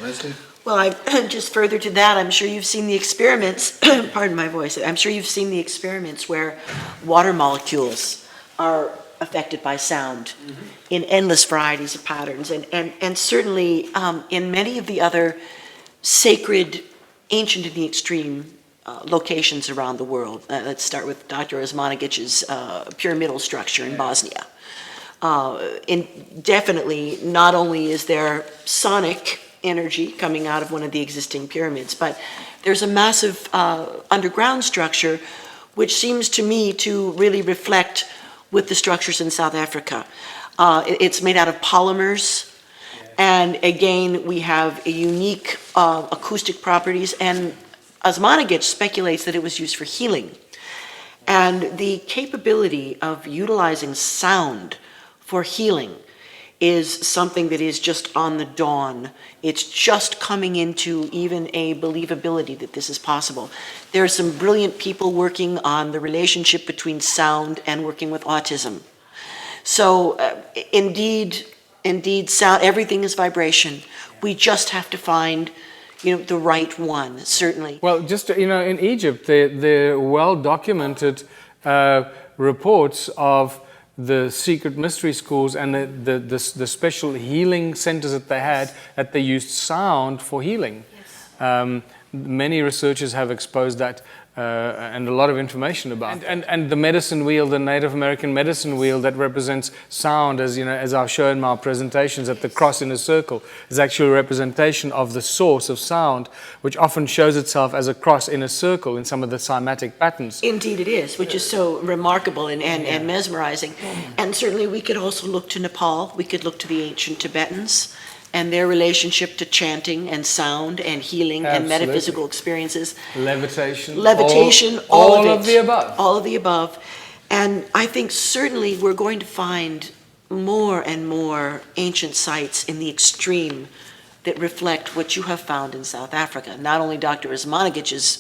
Leslie? Well, just further to that, I'm sure you've seen the experiments, pardon my voice, I'm sure you've seen the experiments where water molecules are affected by sound in endless varieties of patterns. And certainly in many of the other sacred, ancient in the extreme locations around the world. Let's start with Dr. Osmanagic's pyramidal structure in Bosnia. Definitely, not only is there sonic energy coming out of one of the existing pyramids, but there's a massive underground structure which seems to me to really reflect with the structures in South Africa. It's made out of polymers, and again, we have a unique acoustic properties, and Osmanagic speculates that it was used for healing. And the capability of utilizing sound for healing is something that is just on the dawn. It's just coming into even a believability that this is possible. There are some brilliant people working on the relationship between sound and working with autism. So indeed, sound, everything is vibration. We just have to find, the right one, certainly. Well, just, in Egypt, there are well-documented reports of the secret mystery schools and the special healing centers that they had, that they used sound for healing. Yes. Many researchers have exposed that and a lot of information about it. And the medicine wheel, the Native American medicine wheel that represents sound, as I've shown in my presentations, that the cross in a circle is actually a representation of the source of sound, which often shows itself as a cross in a circle in some of the cymatic patterns. Indeed it is, which is so remarkable and mesmerizing. And certainly we could also look to Nepal, we could look to the ancient Tibetans, and their relationship to chanting and sound and healing and metaphysical experiences. Levitation, all of the above. All of the above. And I think certainly we're going to find more and more ancient sites in the extreme that reflect what you have found in South Africa. Not only Dr. Osmanagic's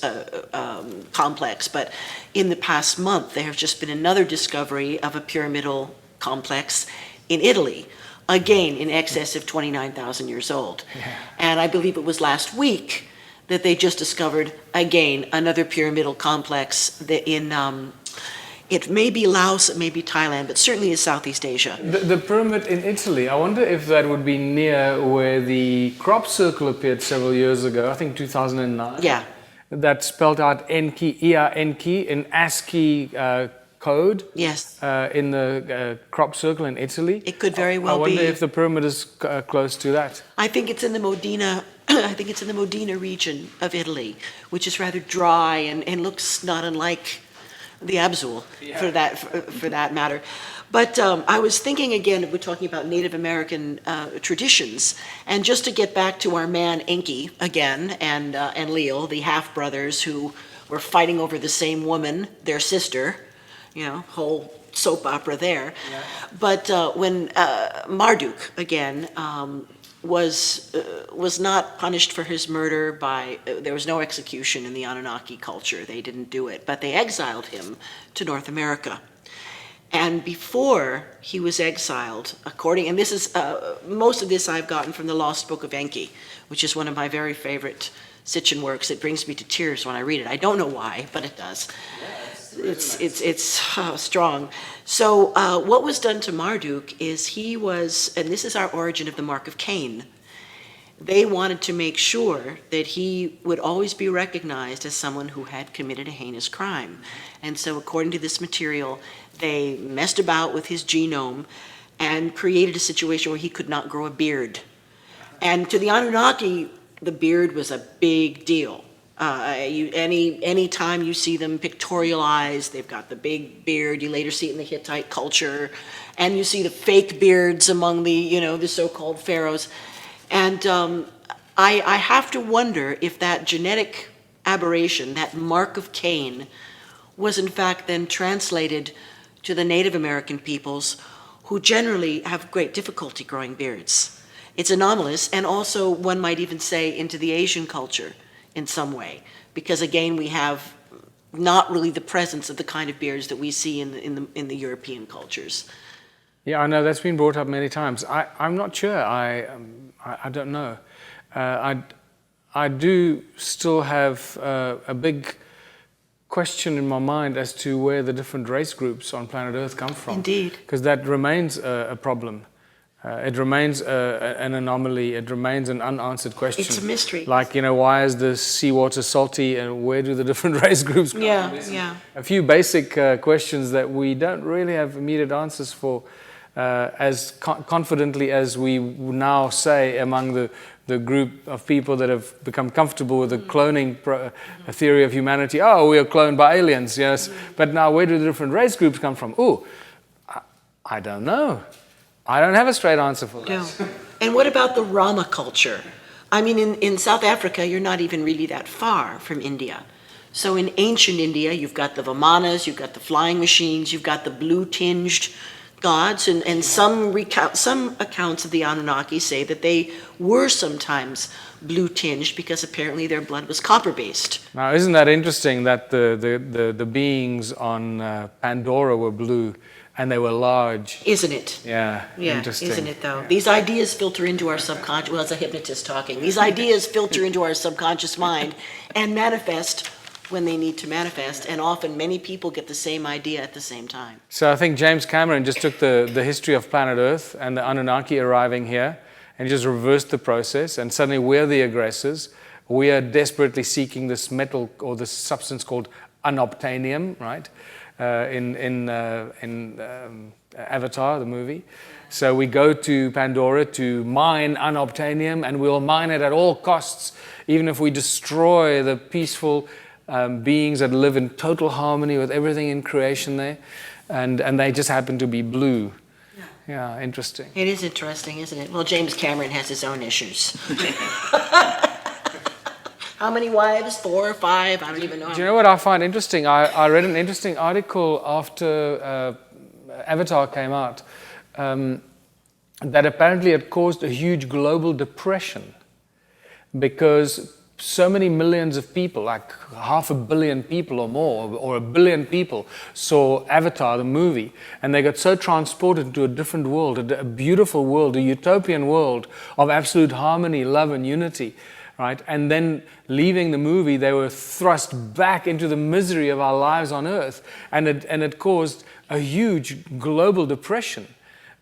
complex, but in the past month there have just been another discovery of a pyramidal complex in Italy, again in excess of 29,000 years old. Yeah. And I believe it was last week that they just discovered, again, another pyramidal complex that it may be Laos, it may be Thailand, but certainly is Southeast Asia. The pyramid in Italy, I wonder if that would be near where the crop circle appeared several years ago, I think 2009. Yeah. That spelled out Enki, Enki, in ASCII code. Yes. In the crop circle in Italy. It could very well be. I wonder if the pyramid is close to that. I think it's in the Modena. I think it's in the Modena region of Italy, which is rather dry and looks not unlike the Abzul, for that matter. But I was thinking again, we're talking about Native American traditions, and just to get back to our man Enki again, and Leo, the half brothers who were fighting over the same woman, their sister. Whole soap opera there. Yeah. But when Marduk, again, was not punished for his murder there was no execution in the Anunnaki culture. They didn't do it, but they exiled him to North America. And before he was exiled, and this is, most of this I've gotten from the Lost Book of Enki, which is one of my very favorite Sitchin works. It brings me to tears when I read it. I don't know why, but it does. It's strong. So what was done to Marduk is and this is our origin of the mark of Cain. They wanted to make sure that he would always be recognized as someone who had committed a heinous crime. And so according to this material, they messed about with his genome and created a situation where he could not grow a beard. And to the Anunnaki, the beard was a big deal. Any time you see them pictorialized, they've got the big beard. You later see it in the Hittite culture, and you see the fake beards among the so-called pharaohs. And I have to wonder if that genetic aberration, that mark of Cain, was in fact then translated to the Native American peoples, who generally have great difficulty growing beards. It's anomalous, and also one might even say into the Asian culture in some way, because again we have not really the presence of the kind of beards that we see in the European cultures. Yeah, I know that's been brought up many times. I'm not sure. I don't know. I do still have a big question in my mind as to where the different race groups on planet Earth come from. Indeed. Because that remains a problem. It remains an anomaly. It remains an unanswered question. It's a mystery. Like, why is the seawater salty, and where do the different race groups come from? Yeah. A few basic questions that we don't really have immediate answers for as confidently as we now say among the group of people that have become comfortable with the cloning theory of humanity. Oh, we are cloned by aliens, yes. But now where do the different race groups come from? Oh, I don't know. I don't have a straight answer for this. No. And what about the Rama culture? I mean, in South Africa, you're not even really that far from India. So in ancient India, you've got the Vimanas, you've got the flying machines, you've got the blue-tinged gods, and some accounts of the Anunnaki say that they were sometimes blue-tinged because apparently their blood was copper-based. Now, isn't that interesting that the beings on Pandora were blue? And they were large. Isn't it? Yeah, interesting. Isn't it though? These ideas filter into our subconscious, well, it's a hypnotist talking. These ideas filter into our subconscious mind and manifest when they need to manifest, and often many people get the same idea at the same time. So I think James Cameron just took the history of planet Earth and the Anunnaki arriving here and just reversed the process, and suddenly we're the aggressors. We are desperately seeking this metal or this substance called unobtainium, right? In Avatar, the movie. So we go to Pandora to mine unobtainium, and we'll mine it at all costs, even if we destroy the peaceful beings that live in total harmony with everything in creation there, and they just happen to be blue. Yeah, interesting. It is interesting, isn't it? Well, James Cameron has his own issues. How many wives? 4 or 5? I don't even know. Do you know what I find interesting? I read an interesting article after Avatar came out that apparently it caused a huge global depression because so many millions of people, like 500 million people or more, or 1 billion people, saw Avatar, the movie, and they got so transported into a different world, a beautiful world, a utopian world of absolute harmony, love, and unity. Right? And then leaving the movie, they were thrust back into the misery of our lives on Earth, and it caused a huge global depression.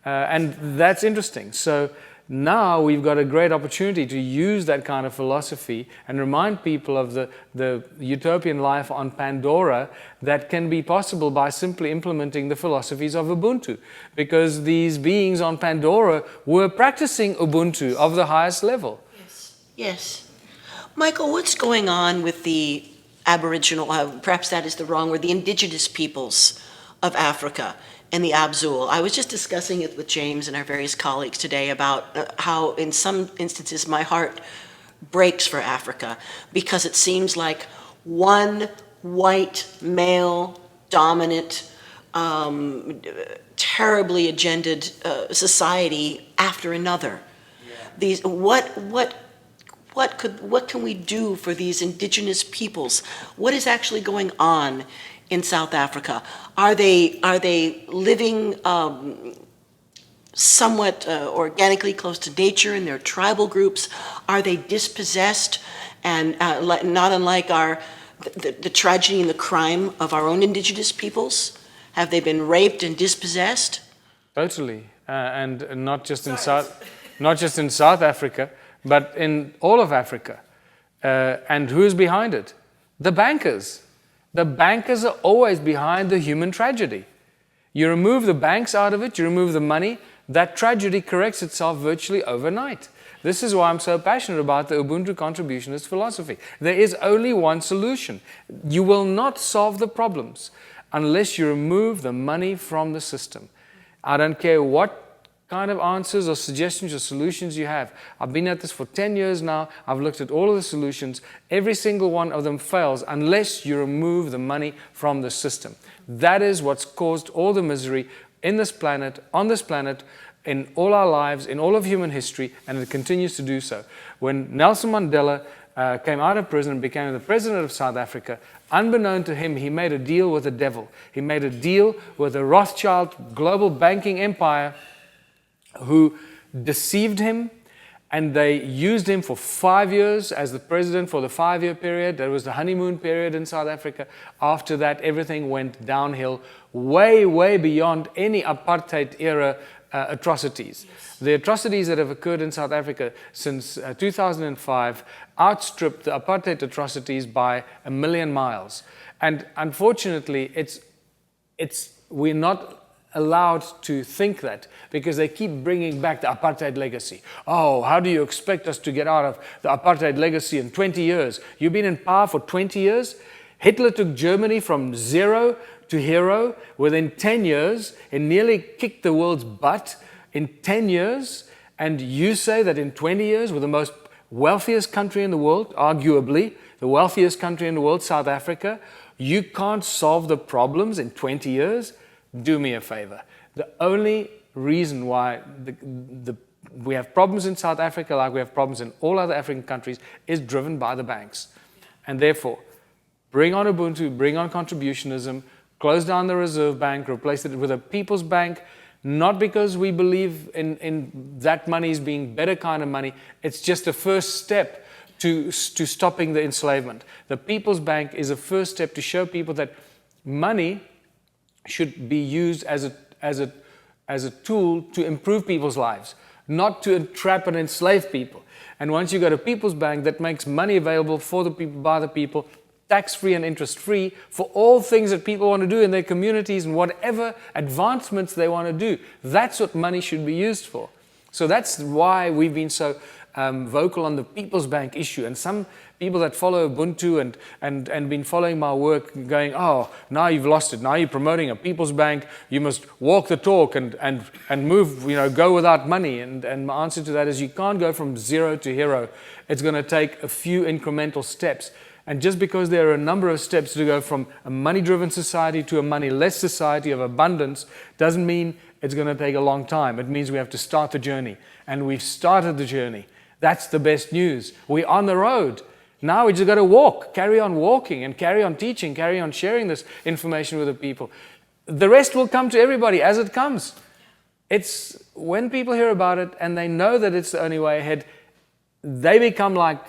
And that's interesting. So now we've got a great opportunity to use that kind of philosophy and remind people of the utopian life on Pandora that can be possible by simply implementing the philosophies of Ubuntu. Because these beings on Pandora were practicing Ubuntu of the highest level. Yes. Michael, what's going on with the Aboriginal, perhaps that is the wrong word, the indigenous peoples of Africa and the Abzul? I was just discussing it with James and our various colleagues today about how in some instances my heart breaks for Africa because it seems like one white, male, dominant, terribly agendaed society after another. Yeah. What can we do for these indigenous peoples? What is actually going on in South Africa? Are they living somewhat organically close to nature in their tribal groups? Are they dispossessed and not unlike the tragedy and the crime of our own indigenous peoples? Have they been raped and dispossessed? Totally, and not just in South Africa, but in all of Africa. And who's behind it? The bankers. The bankers are always behind the human tragedy. You remove the banks out of it, you remove the money, that tragedy corrects itself virtually overnight. This is why I'm so passionate about the Ubuntu contributionist philosophy. There is only one solution. You will not solve the problems unless you remove the money from the system. I don't care what kind of answers or suggestions or solutions you have. I've been at this for 10 years now. I've looked at all of the solutions. Every single one of them fails unless you remove the money from the system. That is what's caused all the misery in this planet, on this planet, in all our lives, in all of human history, and it continues to do so. When Nelson Mandela came out of prison and became the president of South Africa, unbeknown to him, he made a deal with the devil. He made a deal with the Rothschild global banking empire who deceived him, and they used him for 5 years as the president for the 5-year period. That was the honeymoon period in South Africa. After that, everything went downhill way, way beyond any apartheid era atrocities. The atrocities that have occurred in South Africa since 2005 outstripped the apartheid atrocities by 1,000,000 miles. And unfortunately, we're not allowed to think that because they keep bringing back the apartheid legacy. Oh, how do you expect us to get out of the apartheid legacy in 20 years? You've been in power for 20 years? Hitler took Germany from zero to hero within 10 years and nearly kicked the world's butt in 10 years. And you say that in 20 years, with the most wealthiest country in the world, arguably the wealthiest country in the world, South Africa, you can't solve the problems in 20 years? Do me a favor. The only reason why we have problems in South Africa, like we have problems in all other African countries, is driven by the banks. And therefore, bring on Ubuntu, bring on contributionism, close down the Reserve Bank, replace it with a People's Bank, not because we believe in that money as being better kind of money. It's just a first step to stopping the enslavement. The People's Bank is a first step to show people that money should be used as a tool to improve people's lives, not to entrap and enslave people. And once you got a People's Bank that makes money available for the people, by the people, tax-free and interest-free, for all things that people want to do in their communities and whatever advancements they want to do, that's what money should be used for. So that's why we've been so vocal on the People's Bank issue. And some people that follow Ubuntu and been following my work going, oh, now you've lost it. Now you're promoting a People's Bank. You must walk the talk and move, go without money. And my answer to that is you can't go from zero to hero. It's going to take a few incremental steps. And just because there are a number of steps to go from a money-driven society to a money-less society of abundance doesn't mean it's going to take a long time. It means we have to start the journey. And we've started the journey. That's the best news. We're on the road. Now we just got to walk, carry on walking and carry on teaching, carry on sharing this information with the people. The rest will come to everybody as it comes. It's when people hear about it and they know that it's the only way ahead, they become like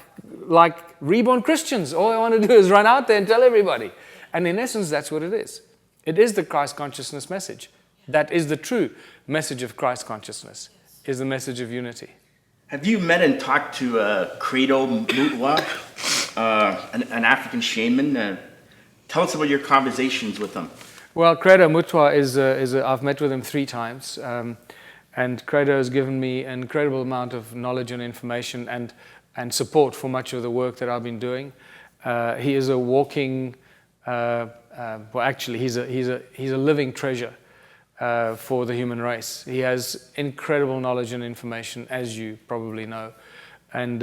reborn Christians. All they want to do is run out there and tell everybody. And in essence, that's what it is. It is the Christ consciousness message. That is the true message of Christ consciousness, is the message of unity. Have you met and talked to Credo Mutwa, an African shaman? Tell us about your conversations with him. Well, Credo Mutwa I've met with him 3 times. And Credo has given me an incredible amount of knowledge and information and support for much of the work that I've been doing. He is a walking, he's a living treasure for the human race. He has incredible knowledge and information, as you probably know. And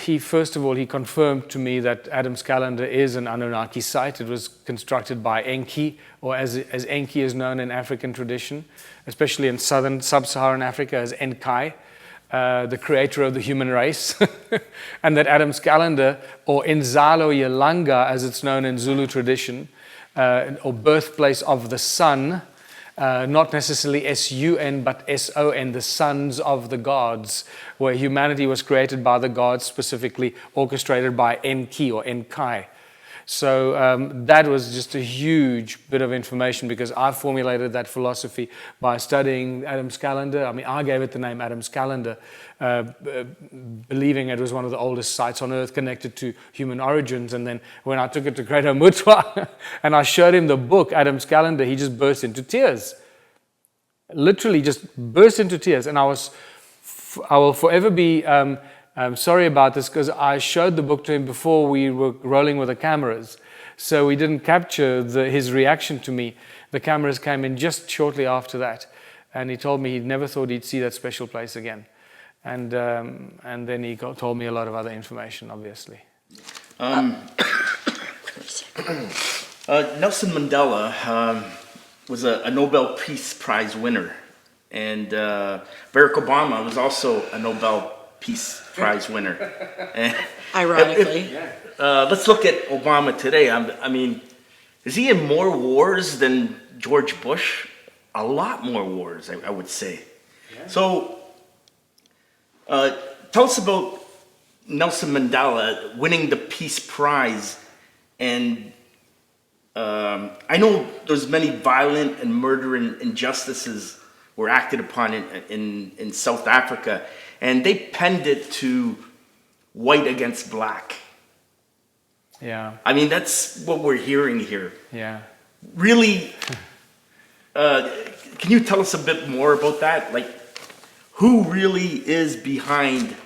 he, first of all, he confirmed to me that Adam's calendar is an Anunnaki site. It was constructed by Enki, or as Enki is known in African tradition, especially in southern sub-Saharan Africa as Enkai, the creator of the human race. And that Adam's calendar, or Inzalo Yelanga, as it's known in Zulu tradition, or birthplace of the sun, not necessarily S-U-N, but S-O-N, the sons of the gods, where humanity was created by the gods, specifically orchestrated by Enki or Enkai. So that was just a huge bit of information because I formulated that philosophy by studying Adam's calendar. I mean, I gave it the name Adam's calendar, believing it was one of the oldest sites on earth connected to human origins. And then when I took it to Credo Mutwa and I showed him the book, Adam's calendar, he just burst into tears. literally just burst into tears. And I will forever be sorry about this, because I showed the book to him before we were rolling with the cameras. So we didn't capture his reaction to me. The cameras came in just shortly after that. And he told me he never thought he'd see that special place again. And then he told me a lot of other information, obviously. Nelson Mandela was a Nobel Peace Prize winner, and Barack Obama was also a Nobel Peace Prize winner. And Ironically. let's look at Obama today. I mean, is he in more wars than George Bush? A lot more wars, I would say. Yeah. So, tell us about Nelson Mandela winning the Peace Prize. And I know there's many violent and murdering injustices were acted upon in South Africa, and they penned it to white against black. Yeah. I mean, that's what we're hearing here. Yeah. Really, can you tell us a bit more about that? Like, who really is behind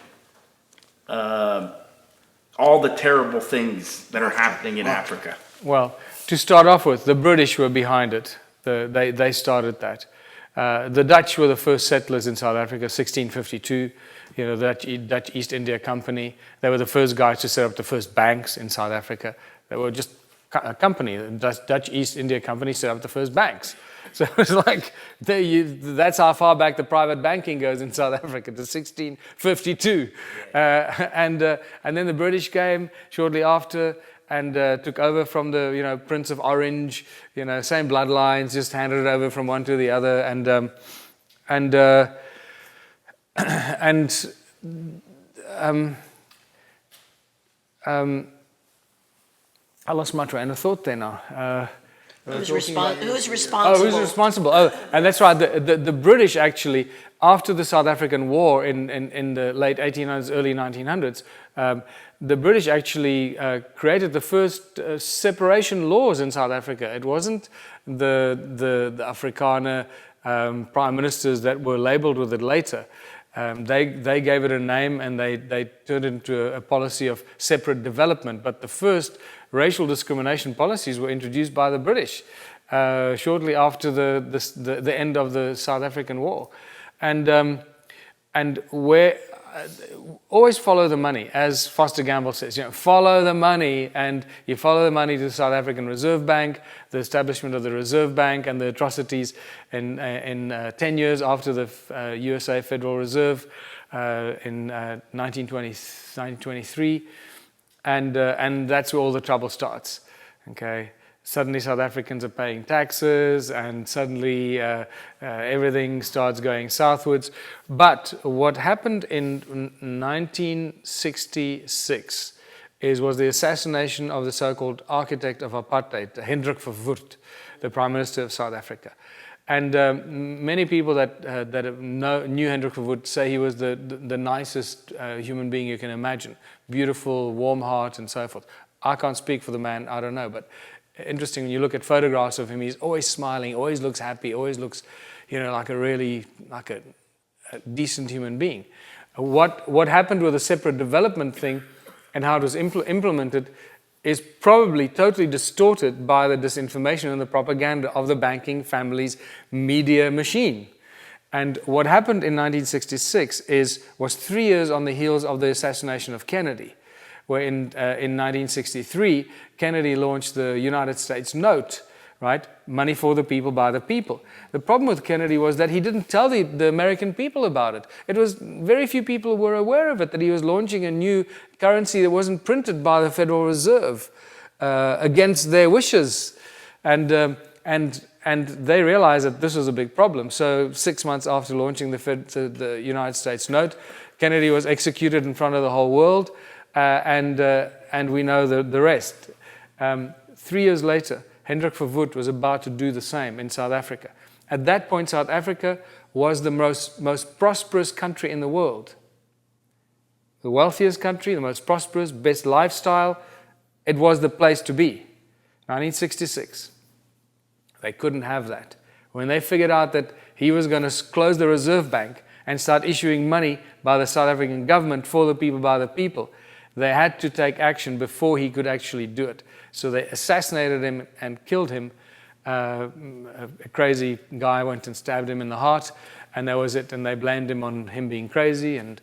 all the terrible things that are happening in Africa? Well, to start off with, the British were behind it. They started that. The Dutch were the first settlers in South Africa, 1652. You know, the Dutch East India Company. They were the first guys to set up the first banks in South Africa. They were just a company. The Dutch East India Company set up the first banks. So it's like, that's how far back the private banking goes in South Africa, to 1652. And then the British came shortly after and took over from the Prince of Orange, same bloodlines, just handed it over from one to the other, I lost my train of thought there now. Who's responsible? Oh, who's responsible? Oh, and that's right. The British actually, after the South African War in the late 1800s, early 1900s, the British actually created the first separation laws in South Africa. It wasn't the Afrikaner prime ministers that were labeled with it later. They gave it a name, and they turned it into a policy of separate development. But the first racial discrimination policies were introduced by the British shortly after the end of the South African War, and where always follow the money, as Foster Gamble says. Follow the money, and you follow the money to the South African Reserve Bank, the establishment of the Reserve Bank, and the atrocities in 10 years after the USA Federal Reserve in 1923. And that's where all the trouble starts. Okay, suddenly South Africans are paying taxes, and suddenly everything starts going southwards. But what happened in 1966 was the assassination of the so-called architect of apartheid, Hendrik Verwoerd, the Prime Minister of South Africa. And many people that knew Hendrik Verwoerd say he was the nicest human being you can imagine. Beautiful, warm heart, and so forth. I can't speak for the man, I don't know. But interesting, when you look at photographs of him, he's always smiling, always looks happy, always looks, like a decent human being. What happened with the separate development thing and how it was implemented is probably totally distorted by the disinformation and the propaganda of the banking family's media machine. And what happened in 1966 was 3 years on the heels of the assassination of Kennedy, where in 1963, Kennedy launched the United States note, right? Money for the people, by the people. The problem with Kennedy was that he didn't tell the American people about it. It was very few people were aware of it, that he was launching a new currency that wasn't printed by the Federal Reserve against their wishes. And they realized that this was a big problem. So 6 months after launching the United States note, Kennedy was executed in front of the whole world, and we know the rest. 3 years later, Hendrik Verwoerd was about to do the same in South Africa. At that point, South Africa was the most prosperous country in the world. The wealthiest country, the most prosperous, best lifestyle. It was the place to be. 1966. They couldn't have that. When they figured out that he was going to close the Reserve Bank and start issuing money by the South African government for the people, by the people, they had to take action before he could actually do it. So they assassinated him and killed him. A crazy guy went and stabbed him in the heart, and that was it. And they blamed him on him being crazy. And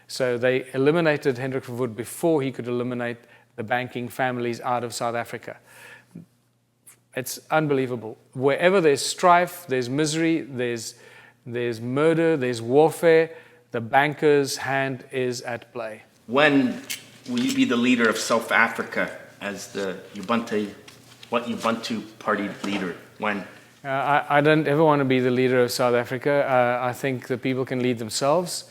so they eliminated Hendrik Verwoerd before he could eliminate the banking families out of South Africa. It's unbelievable. Wherever there's strife, there's misery, there's murder, there's warfare, the banker's hand is at play. When will you be the leader of South Africa as the Ubuntu Party leader? When? I don't ever want to be the leader of South Africa. I think the people can lead themselves.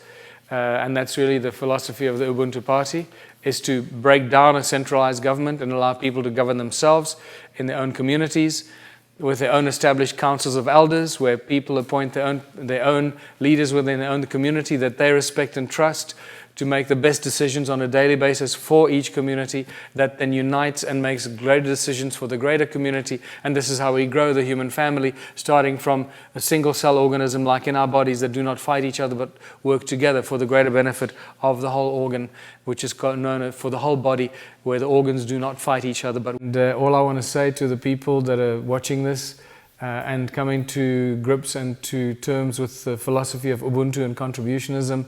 And that's really the philosophy of the Ubuntu Party, is to break down a centralized government and allow people to govern themselves in their own communities, with their own established councils of elders, where people appoint their own leaders within their own community that they respect and trust, to make the best decisions on a daily basis for each community, that then unites and makes greater decisions for the greater community. And this is how we grow the human family, starting from a single cell organism like in our bodies that do not fight each other but work together for the greater benefit of the whole organ, which is known for the whole body, where the organs do not fight each other. But all I want to say to the people that are watching this and coming to grips and to terms with the philosophy of Ubuntu and contributionism,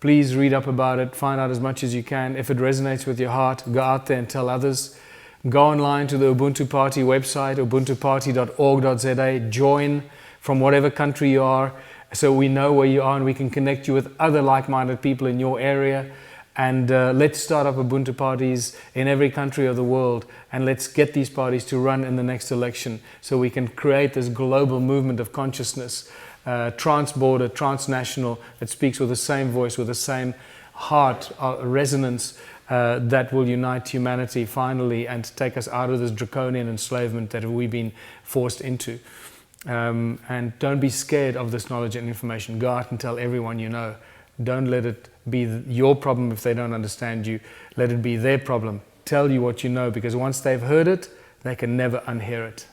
please read up about it, find out as much as you can. If it resonates with your heart, go out there and tell others. Go online to the Ubuntu Party website, ubuntuparty.org.za. Join from whatever country you are, so we know where you are and we can connect you with other like-minded people in your area. And let's start up Ubuntu parties in every country of the world, and let's get these parties to run in the next election so we can create this global movement of consciousness, trans-border, transnational, that speaks with the same voice, with the same heart resonance, that will unite humanity finally and take us out of this draconian enslavement that we've been forced into. And don't be scared of this knowledge and information. Go out and tell everyone you know. Don't let it be your problem if they don't understand you. Let it be their problem. Tell you what you know, because once they've heard it, they can never unhear it.